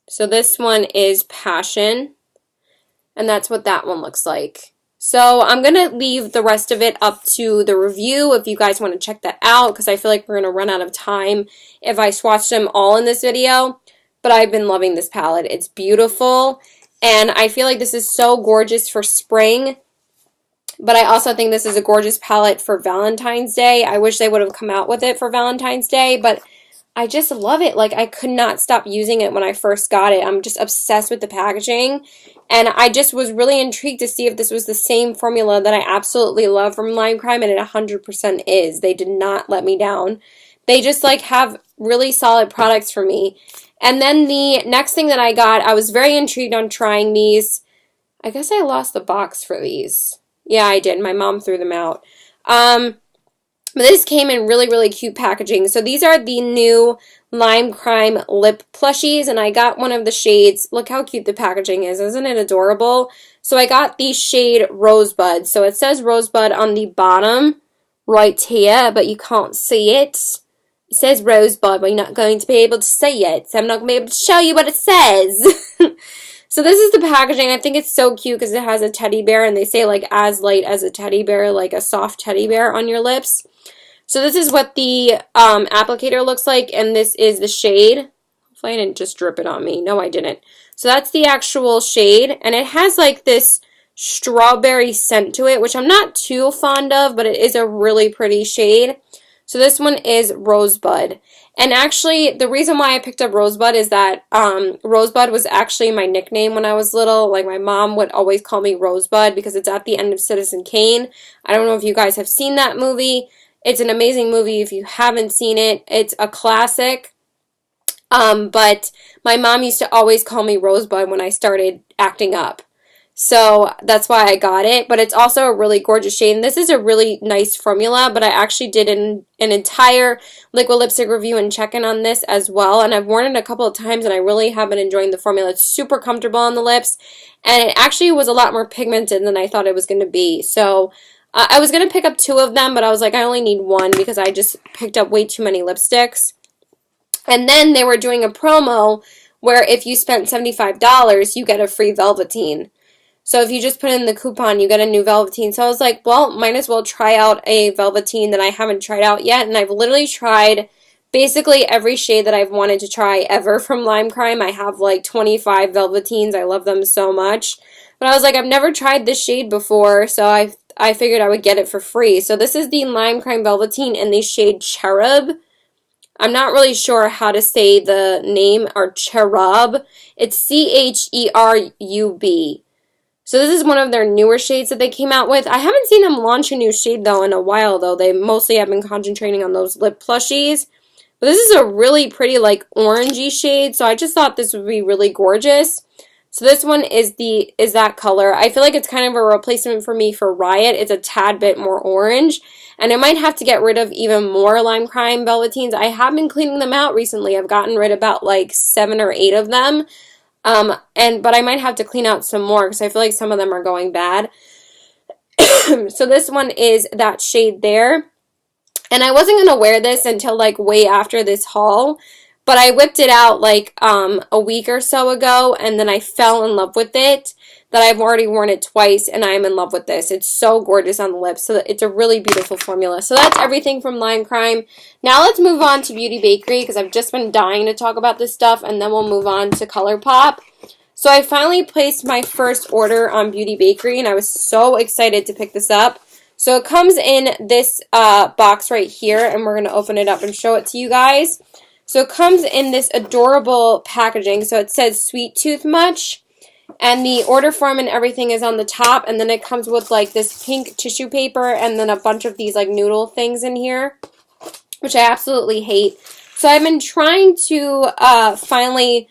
So this one is Passion, and that's what that one looks like. So I'm going to leave the rest of it up to the review if you guys want to check that out, because I feel like we're going to run out of time if I swatch them all in this video. But I've been loving this palette. It's beautiful, and I feel like this is so gorgeous for spring. But I also think this is a gorgeous palette for Valentine's Day. I wish they would have come out with it for Valentine's Day, but I just love it. Like, I could not stop using it when I first got it. I'm just obsessed with the packaging. And I just was really intrigued to see if this was the same formula that I absolutely love from Lime Crime, and it 100% is. They did not let me down. They just, like, have really solid products for me. And then the next thing that I got, I was very intrigued on trying these. I guess I lost the box for these. Yeah, I did. My mom threw them out. But this came in really, really cute packaging. So these are the new Lime Crime lip plushies, and I got one of the shades. Look how cute the packaging is. Isn't it adorable? So I got the shade Rosebud. So it says Rosebud on the bottom right here, but you can't see it. It says Rosebud, but you're not going to be able to see it. So I'm not going to be able to show you what it says. So this is the packaging. I think it's so cute because it has a teddy bear, and they say like as light as a teddy bear, like a soft teddy bear on your lips. So this is what the applicator looks like, and this is the shade. Hopefully I didn't just drip it on me. No, I didn't. So that's the actual shade, and it has like this strawberry scent to it, which I'm not too fond of, but it is a really pretty shade. So this one is Rosebud. And actually, the reason why I picked up Rosebud is that Rosebud was actually my nickname when I was little. Like, my mom would always call me Rosebud because it's at the end of Citizen Kane. I don't know if you guys have seen that movie. It's an amazing movie if you haven't seen it. It's a classic. But my mom used to always call me Rosebud when I started acting up. So that's why I got it, but it's also a really gorgeous shade, and this is a really nice formula, but I actually did an entire liquid lipstick review and check-in on this as well, and I've worn it a couple of times, and I really have been enjoying the formula. It's super comfortable on the lips, and it actually was a lot more pigmented than I thought it was going to be. So I was going to pick up 2 of them, but I was like, I only need 1 because I just picked up way too many lipsticks. And then they were doing a promo where if you spent $75, you get a free Velveteen. So if you just put in the coupon, you get a new Velveteen. So I was like, well, might as well try out a Velveteen that I haven't tried out yet. And I've literally tried basically every shade that I've wanted to try ever from Lime Crime. I have like 25 Velveteens. I love them so much. But I was like, I've never tried this shade before, so I figured I would get it for free. So this is the Lime Crime Velveteen in the shade Cherub. I'm not really sure how to say the name, or Cherub. It's C-H-E-R-U-B. So this is one of their newer shades that they came out with. I haven't seen them launch a new shade, though, in a while, though. They mostly have been concentrating on those lip plushies. But this is a really pretty, like, orangey shade, so I just thought this would be really gorgeous. So this one is that color. I feel like it's kind of a replacement for me for Riot. It's a tad bit more orange. And I might have to get rid of even more Lime Crime Velveteens. I have been cleaning them out recently. I've gotten rid of about, like, 7 or 8 of them. But I might have to clean out some more because I feel like some of them are going bad. So this one is that shade there. And I wasn't going to wear this until like way after this haul, but I whipped it out like a week or so ago, and then I fell in love with it. That I've already worn it twice, and I am in love with this. It's so gorgeous on the lips. So it's a really beautiful formula. So that's everything from Lime Crime. Now let's move on to Beauty Bakerie, because I've just been dying to talk about this stuff, and then we'll move on to Colourpop. So I finally placed my first order on Beauty Bakerie, and I was so excited to pick this up. So it comes in this box right here, and we're going to open it up and show it to you guys. So it comes in this adorable packaging. So it says Sweet Tooth Much. And the order form and everything is on the top, and then it comes with like this pink tissue paper and then a bunch of these like noodle things in here, which I absolutely hate. So I've been trying to finally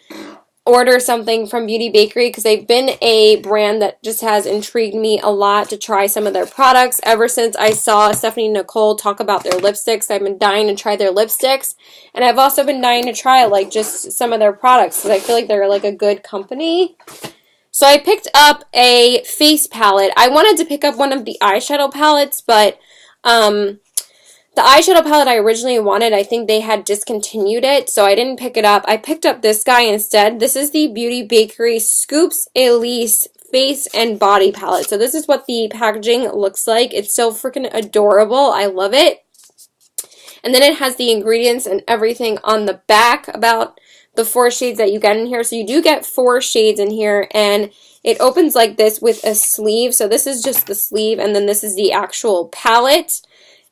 order something from Beauty Bakerie because they've been a brand that just has intrigued me a lot to try some of their products. Ever since I saw Stephanie Nicole talk about their lipsticks, I've been dying to try their lipsticks, and I've also been dying to try like just some of their products because I feel like they're like a good company. So I picked up a face palette. I wanted to pick up one of the eyeshadow palettes, but the eyeshadow palette I originally wanted, I think they had discontinued it, so I didn't pick it up. I picked up this guy instead. This is the Beauty Bakerie Scoops Elise Face and Body Palette. So this is what the packaging looks like. It's so freaking adorable. I love it. And then it has the ingredients and everything on the back about the 4 shades that you get in here. So you do get 4 shades in here, and it opens like this with a sleeve. So this is just the sleeve, and then this is the actual palette.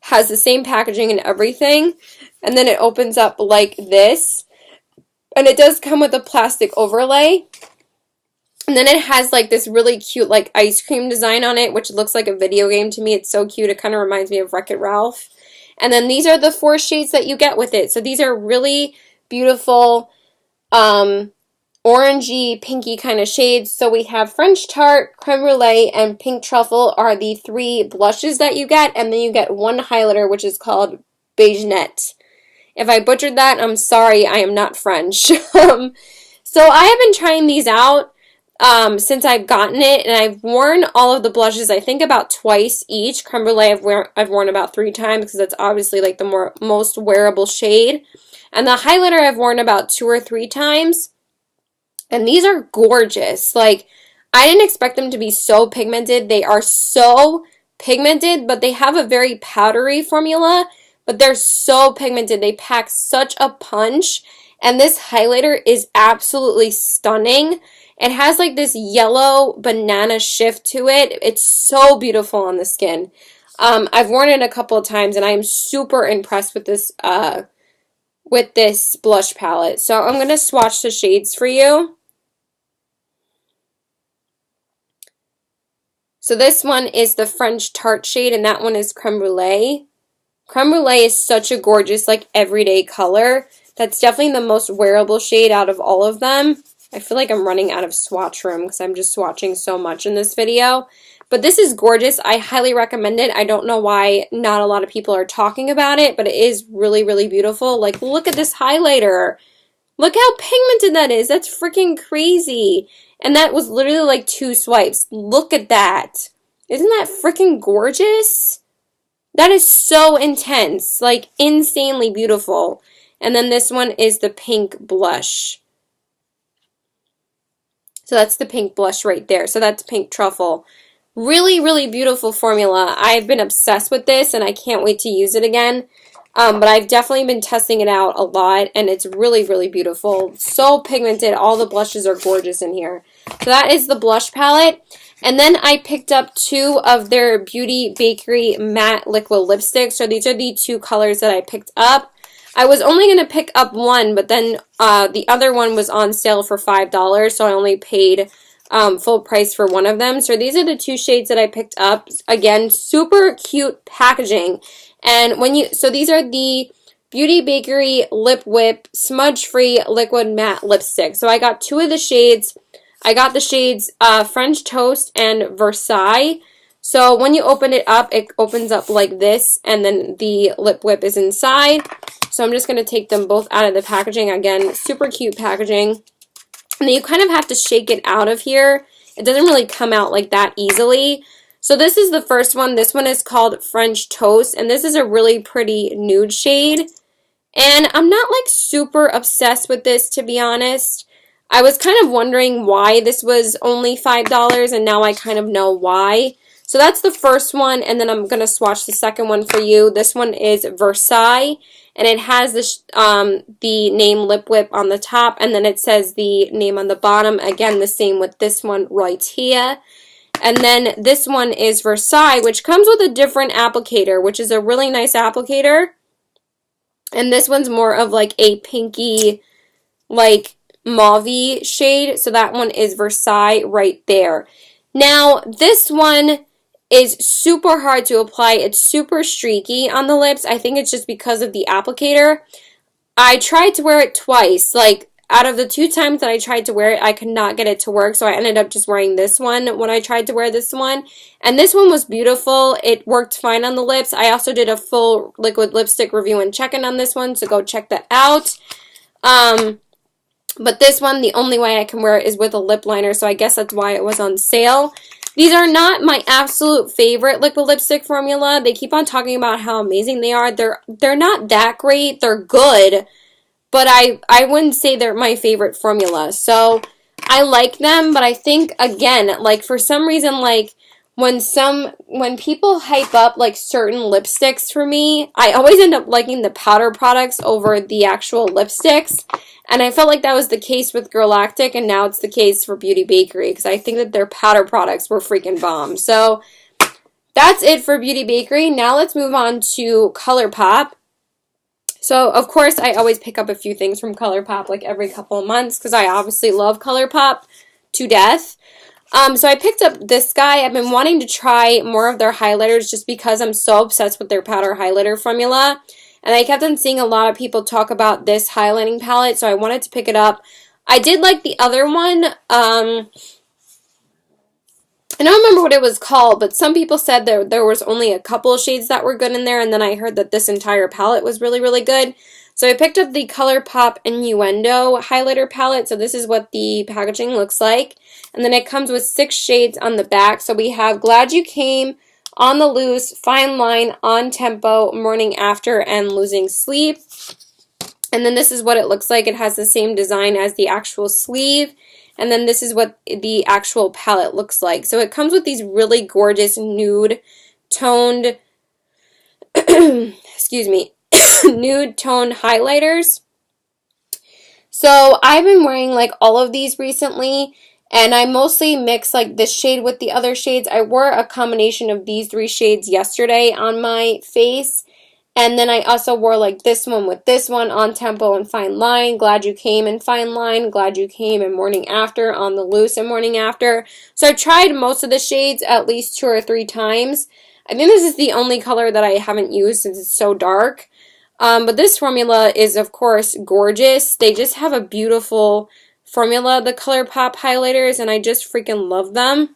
Has the same packaging and everything. and then it opens up like this. And it does come with a plastic overlay. And then it has like this really cute like ice cream design on it, which looks like a video game to me. It's so cute. It kind of reminds me of Wreck-It Ralph. And then these are the 4 shades that you get with it. So these are really beautiful orangey, pinky kind of shades. So we have French Tart, Creme Brulee, and Pink Truffle are the 3 blushes that you get. And then you get 1 highlighter, which is called Beigenet. If I butchered that, I'm sorry, I am not French. So I have been trying these out since I've gotten it, and I've worn all of the blushes, I think about twice each. Creme Brulee I've worn about 3 times because that's obviously like the most wearable shade. And the highlighter I've worn about 2 or 3 times. And these are gorgeous. Like, I didn't expect them to be so pigmented. They are so pigmented, but they have a very powdery formula. But they're so pigmented. They pack such a punch. And this highlighter is absolutely stunning. It has like this yellow banana shift to it. It's so beautiful on the skin. I've worn it a couple of times and I am super impressed with this blush palette. So I'm going to swatch the shades for you. So this one is the French Tart shade and that one is Creme Brulee. Creme Brulee is such a gorgeous, like, everyday color. That's definitely the most wearable shade out of all of them. I feel like I'm running out of swatch room because I'm just swatching so much in this video. But this is gorgeous. I highly recommend it. I don't know why not a lot of people are talking about it, but it is really, really beautiful. Like, look at this highlighter. Look how pigmented that is. That's freaking crazy. And that was literally like 2 swipes. Look at that. Isn't that freaking gorgeous? That is so intense, like insanely beautiful. And then this one is the pink blush. So that's the pink blush right there. So that's Pink Truffle. Really, really beautiful formula. I've been obsessed with this and I can't wait to use it again. But I've definitely been testing it out a lot and it's really, really beautiful. So pigmented. All the blushes are gorgeous in here. So that is the blush palette. And then I picked up 2 of their Beauty Bakerie matte liquid lipsticks. So these are the 2 colors that I picked up. I was only going to pick up one, but then the other one was on sale for $5, so I only paid full price for one of them. So these are the 2 shades that I picked up. Again, super cute packaging. And so these are the Beauty Bakerie Lip Whip Smudge Free Liquid Matte Lipstick. So I got 2 of the shades. I got the shades French Toast and Versailles. So when you open it up, it opens up like this, and then the lip whip is inside. So I'm just going to take them both out of the packaging. Again, super cute packaging. And then you kind of have to shake it out of here. It doesn't really come out like that easily. So this is the first one. This one is called French Toast, and this is a really pretty nude shade. And I'm not like super obsessed with this, to be honest. I was kind of wondering why this was only $5, and now I kind of know why. So that's the first one, and then I'm going to swatch the second one for you. This one is Versailles, and it has the name Lip Whip on the top, and then it says the name on the bottom. Again, the same with this one right here. And then this one is Versailles, which comes with a different applicator, which is a really nice applicator. And this one's more of like a pinky, like, mauve shade. So that one is Versailles right there. Now, this one is super hard to apply. It's super streaky on the lips. I think it's just because of the applicator. I tried to wear it twice. Like, out of the 2 times that I tried to wear it, I could not get it to work. So I ended up just wearing this one when I tried to wear this one. And this one was beautiful. It worked fine on the lips. I also did a full liquid lipstick review and check-in on this one. So go check that out. But this one, the only way I can wear it is with a lip liner. So I guess that's why it was on sale. These are not my absolute favorite liquid lipstick formula. They keep on talking about how amazing they are. They're not that great. They're good. But I wouldn't say they're my favorite formula. So I like them, but I think, again, like, for some reason, like, when people hype up like certain lipsticks for me, I always end up liking the powder products over the actual lipsticks. And I felt like that was the case with Galactic, and now it's the case for Beauty Bakerie, because I think that their powder products were freaking bomb. So that's it for Beauty Bakerie. Now let's move on to Colourpop. So, of course, I always pick up a few things from Colourpop like every couple of months because I obviously love Colourpop to death. So I picked up this guy. I've been wanting to try more of their highlighters just because I'm so obsessed with their powder highlighter formula. And I kept on seeing a lot of people talk about this highlighting palette, so I wanted to pick it up. I did like the other one. I don't remember what it was called, but some people said there was only a couple of shades that were good in there, and then I heard that this entire palette was really, really good. So I picked up the Colourpop Innuendo highlighter palette. So this is what the packaging looks like. And then it comes with 6 shades on the back. So we have Glad You Came, On the Loose, Fine Line, On Tempo, Morning After, and Losing Sleep. And then this is what it looks like. It has the same design as the actual sleeve. And then this is what the actual palette looks like. So it comes with these really gorgeous nude toned, excuse me, nude tone highlighters. So I've been wearing like all of these recently, and I mostly mix like this shade with the other shades. I wore a combination of these 3 shades yesterday on my face. And then I also wore like this one with this one, On Tempo and Fine Line, Glad You Came and Fine Line, Glad You Came and Morning After, On the Loose and Morning After. So I've tried most of the shades at least 2 or 3 times. I think this is the only color that I haven't used since it's so dark. But this formula is, of course, gorgeous. They just have a beautiful formula, the Colourpop highlighters, and I just freaking love them.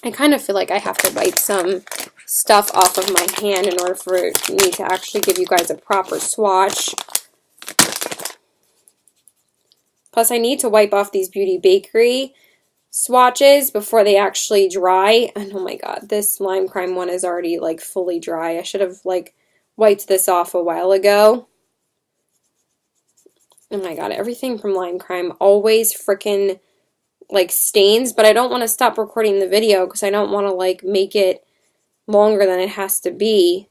I kind of feel like I have to wipe some stuff off of my hand in order for me to actually give you guys a proper swatch. Plus, I need to wipe off these Beauty Bakerie swatches before they actually dry. And oh my god, this Lime Crime one is already like fully dry. I should have like wiped this off a while ago. Oh my god, everything from Lime Crime always frickin' like stains, but I don't want to stop recording the video because I don't want to like make it longer than it has to be.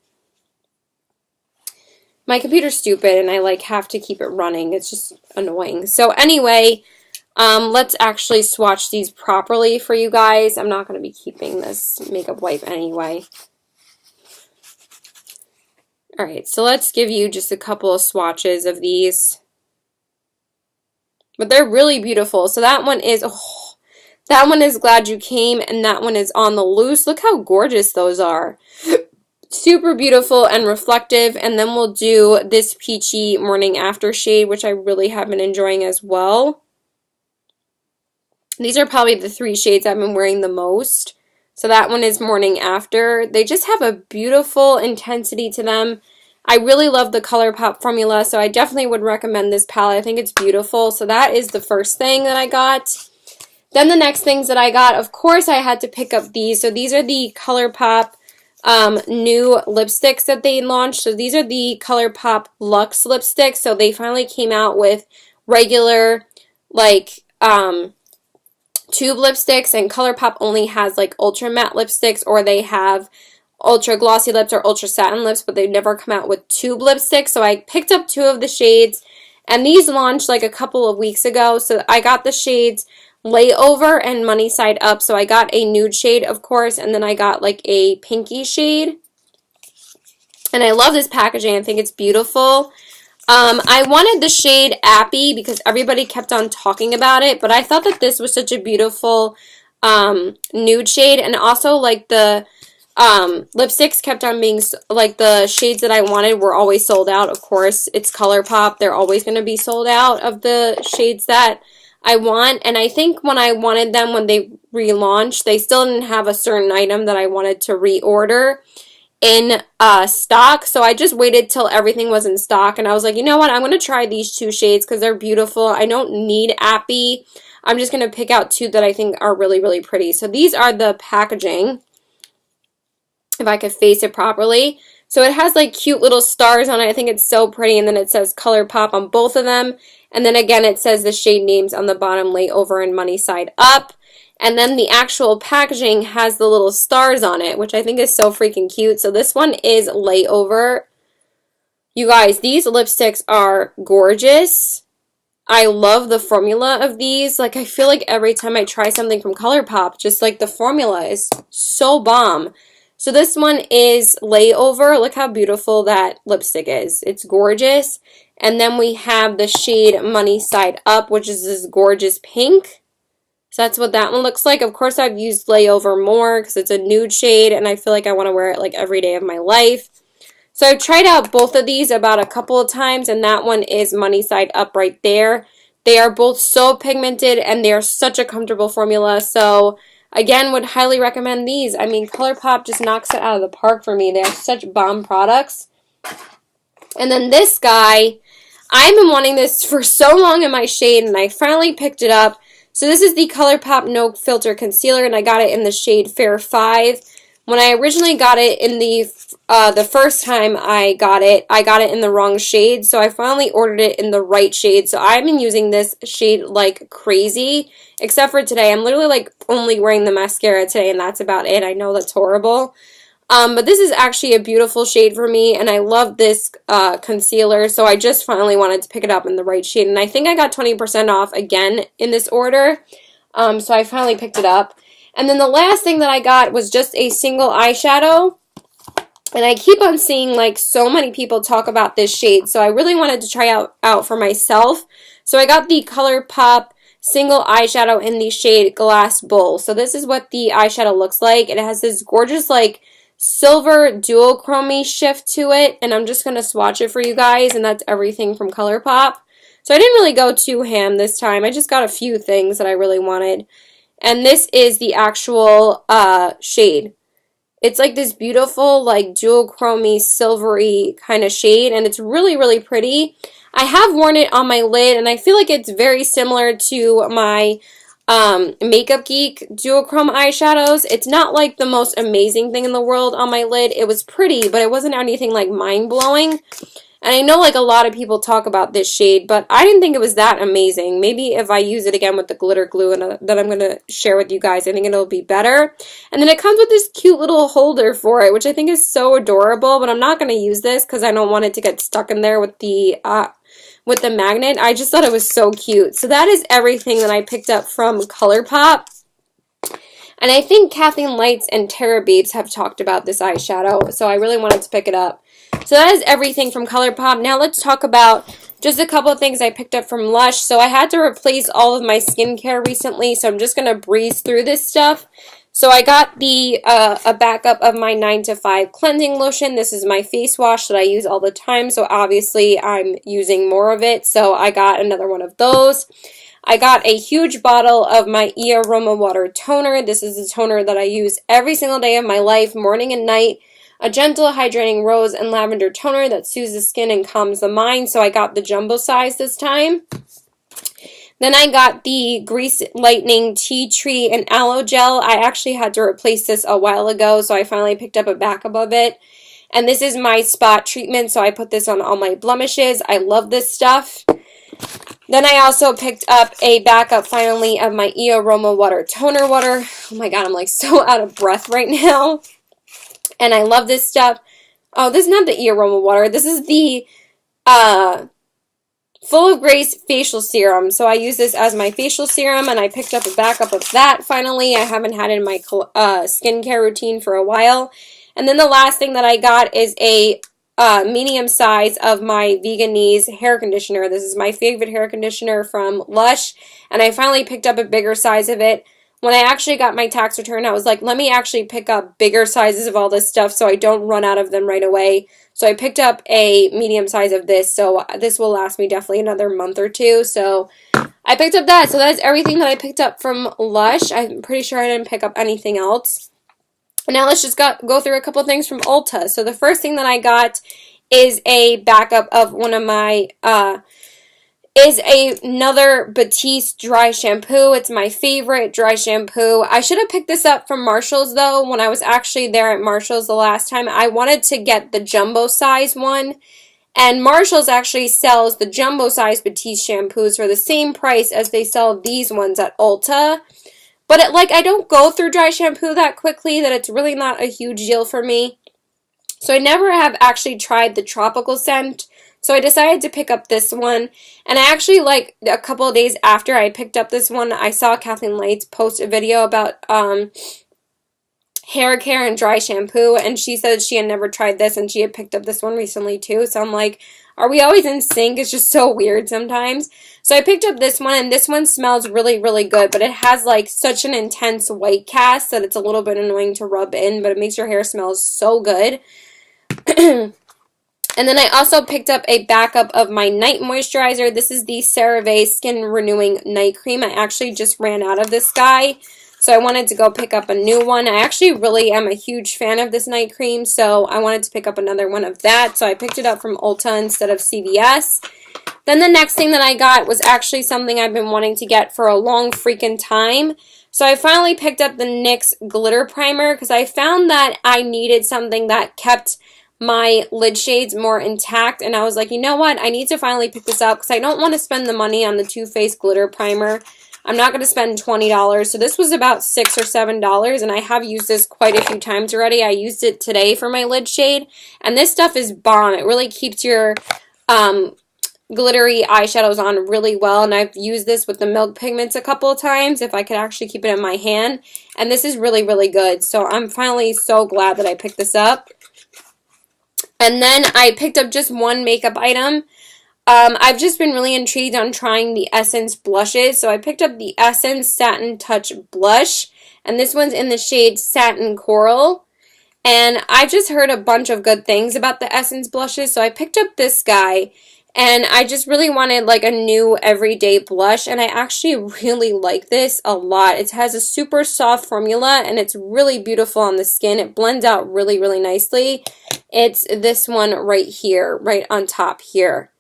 My computer's stupid and I like have to keep it running. It's just annoying. So anyway, let's actually swatch these properly for you guys. I'm not going to be keeping this makeup wipe anyway. Alright, so let's give you just a couple of swatches of these. But they're really beautiful. So that one is, oh, that one is Glad You Came, and that one is On the Loose. Look how gorgeous those are. Super beautiful and reflective. And then we'll do this peachy Morning After shade, which I really have been enjoying as well. These are probably the 3 shades I've been wearing the most. So that one is Morning After. They just have a beautiful intensity to them. I really love the Colourpop formula, so I definitely would recommend this palette. I think it's beautiful. So that is the first thing that I got. Then the next things that I got, of course, I had to pick up these. So these are the Colourpop new lipsticks that they launched. So these are the Colourpop Luxe lipsticks. So they finally came out with regular, like, tube lipsticks, and Colourpop only has, like, ultra matte lipsticks, or they have ultra glossy lips or ultra satin lips, but they never come out with tube lipsticks. So I picked up 2 of the shades, and these launched like a couple of weeks ago. So I got the shades Layover and Money Side Up. So I got a nude shade, of course, and then I got like a pinky shade. And I love this packaging. I think it's beautiful. I wanted the shade Appy because everybody kept on talking about it, but I thought that this was such a beautiful nude shade, and also like the lipsticks kept on being, like, the shades that I wanted were always sold out. Of course, it's Colourpop. They're always going to be sold out of the shades that I want. And I think when I wanted them, when they relaunched, they still didn't have a certain item that I wanted to reorder in stock. So I just waited till everything was in stock. And I was like, you know what? I'm going to try these 2 shades because they're beautiful. I don't need Appy. I'm just going to pick out 2 that I think are really, really pretty. So these are the packaging, if I could face it properly. So it has like cute little stars on it. I think it's so pretty. And then it says Colourpop on both of them. And then again, it says the shade names on the bottom, Layover and Money Side Up. And then the actual packaging has the little stars on it, which I think is so freaking cute. So this one is Layover. You guys, these lipsticks are gorgeous. I love the formula of these. Like, I feel like every time I try something from Colourpop, just like the formula is so bomb. So this one is Layover. Look how beautiful that lipstick is. It's gorgeous. And then we have the shade Money Side Up, which is this gorgeous pink. So that's what that one looks like. Of course, I've used Layover more because it's a nude shade, and I feel like I want to wear it like every day of my life. So I've tried out both of these about a couple of times, and that one is Money Side Up right there. They are both so pigmented, and they are such a comfortable formula. So again, would highly recommend these. I mean, Colourpop just knocks it out of the park for me. They are such bomb products. And then this guy, I've been wanting this for so long in my shade, and I finally picked it up. So this is the Colourpop No Filter Concealer, and I got it in the shade Fair 5. When I originally got it in the first time I got it in the wrong shade, so I finally ordered it in the right shade. So I've been using this shade like crazy, except for today. I'm literally like only wearing the mascara today, and that's about it. I know that's horrible. But this is actually a beautiful shade for me, and I love this concealer, so I just finally wanted to pick it up in the right shade, and I think I got 20% off again in this order, so I finally picked it up. And then the last thing that I got was just a single eyeshadow, and I keep on seeing like so many people talk about this shade, so I really wanted to try out for myself. So I got the Colourpop single eyeshadow in the shade Glass Bowl. So this is what the eyeshadow looks like. It has this gorgeous like silver duochrome shift to it, and I'm just going to swatch it for you guys, and that's everything from Colourpop. So I didn't really go too ham this time. I just got a few things that I really wanted. And this is the actual shade. It's like this beautiful like duochrome silvery kind of shade, and it's really, really pretty. I have worn it on my lid, and I feel like it's very similar to my Makeup Geek duochrome eyeshadows. It's not like the most amazing thing in the world on my lid. It was pretty, but it wasn't anything like mind-blowing. And I know like a lot of people talk about this shade, but I didn't think it was that amazing. Maybe if I use it again with the glitter glue that I'm going to share with you guys, I think it'll be better. And then it comes with this cute little holder for it, which I think is so adorable, but I'm not going to use this because I don't want it to get stuck in there with the magnet. I just thought it was so cute. So that is everything that I picked up from Colourpop. And I think Kathleen Lights and Tara Babes have talked about this eyeshadow, so I really wanted to pick it up. So that is everything from Colourpop. Now let's talk about just a couple of things I picked up from Lush. So I had to replace all of my skincare recently, so I'm just going to breeze through this stuff. So I got a backup of my 9 to 5 cleansing lotion. This is my face wash that I use all the time, so obviously I'm using more of it, so I got another one of those. I got a huge bottle of my Aroma Water Toner. This is a toner that I use every single day of my life, morning and night. A gentle, hydrating rose and lavender toner that soothes the skin and calms the mind, so I got the jumbo size this time. Then I got the Grease Lightning Tea Tree and Aloe Gel. I actually had to replace this a while ago, so I finally picked up a backup of it. And this is my spot treatment, so I put this on all my blemishes. I love this stuff. Then I also picked up a backup, finally, of my Aroma Water Toner Water. Oh my god, I'm like so out of breath right now. And I love this stuff. Oh, this is not the Aroma Water. This is the Full of Grace Facial Serum. So I use this as my facial serum, and I picked up a backup of that, finally. I haven't had it in my skincare routine for a while. And then the last thing that I got is a medium size of my Veganese hair conditioner. This is my favorite hair conditioner from Lush, and I finally picked up a bigger size of it. When I actually got my tax return, I was like, let me actually pick up bigger sizes of all this stuff so I don't run out of them right away. So I picked up a medium size of this, so this will last me definitely another month or two. So I picked up that. So that's everything that I picked up from Lush. I'm pretty sure I didn't pick up anything else. Now let's just go through a couple things from Ulta. So the first thing that I got is a backup of one of my another Batiste dry shampoo. It's my favorite dry shampoo. I should have picked this up from Marshall's though. When I was actually there at Marshall's the last time, I wanted to get the jumbo size one. And Marshall's actually sells the jumbo size Batiste shampoos for the same price as they sell these ones at Ulta. But I don't go through dry shampoo that quickly, that it's really not a huge deal for me. So I never have actually tried the tropical scent. So I decided to pick up this one, and I actually, like, a couple of days after I picked up this one, I saw Kathleen Lights post a video about hair care and dry shampoo, and she said she had never tried this, and she had picked up this one recently too, so I'm like, are we always in sync? It's just so weird sometimes. So I picked up this one, and this one smells really, really good, but it has like such an intense white cast that it's a little bit annoying to rub in, but it makes your hair smell so good. And then I also picked up a backup of my night moisturizer. This is the CeraVe Skin Renewing Night Cream. I actually just ran out of this guy, so I wanted to go pick up a new one. I actually really am a huge fan of this night cream, so I wanted to pick up another one of that. So I picked it up from Ulta instead of CVS. Then the next thing that I got was actually something I've been wanting to get for a long freaking time. So I finally picked up the NYX Glitter Primer because I found that I needed something that kept my lid shades more intact, and I was like, you know what, I need to finally pick this up because I don't want to spend the money on the Too Faced Glitter Primer. I'm not going to spend $20, so this was about $6 or $7, and I have used this quite a few times already. I used it today for my lid shade, and this stuff is bomb. It really keeps your glittery eyeshadows on really well, and I've used this with the Milk Pigments a couple of times if I could actually keep it in my hand, and this is really, really good, so I'm finally so glad that I picked this up. And then I picked up just one makeup item. I've just been really intrigued on trying the Essence blushes. So I picked up the Essence Satin Touch Blush. And this one's in the shade Satin Coral. And I've just heard a bunch of good things about the Essence blushes. So I picked up this guy. And I just really wanted like a new everyday blush, and I actually really like this a lot. It has a super soft formula, and it's really beautiful on the skin. It blends out really, really nicely. It's this one right here, right on top here.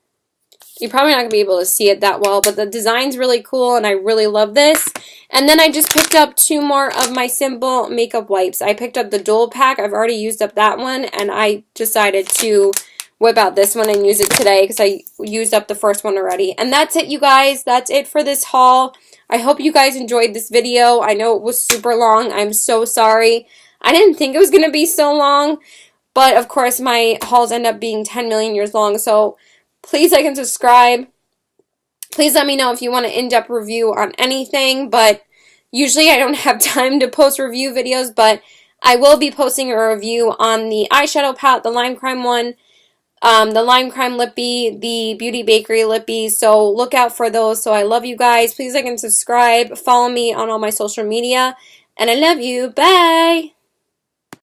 You're probably not going to be able to see it that well, but the design's really cool, and I really love this. And then I just picked up two more of my Simple makeup wipes. I picked up the dual pack. I've already used up that one, and I decided to whip out this one and use it today because I used up the first one already. And that's it, you guys. That's it for this haul. I hope you guys enjoyed this video. I know it was super long. I'm so sorry. I didn't think it was going to be so long, but of course my hauls end up being 10 million years long. So please like and subscribe. Please let me know if you want an in-depth review on anything, but usually I don't have time to post review videos, but I will be posting a review on the eyeshadow palette, the Lime Crime one, the Lime Crime Lippy, the Beauty Bakerie Lippy, so look out for those. So I love you guys. Please like and subscribe. Follow me on all my social media, and I love you. Bye!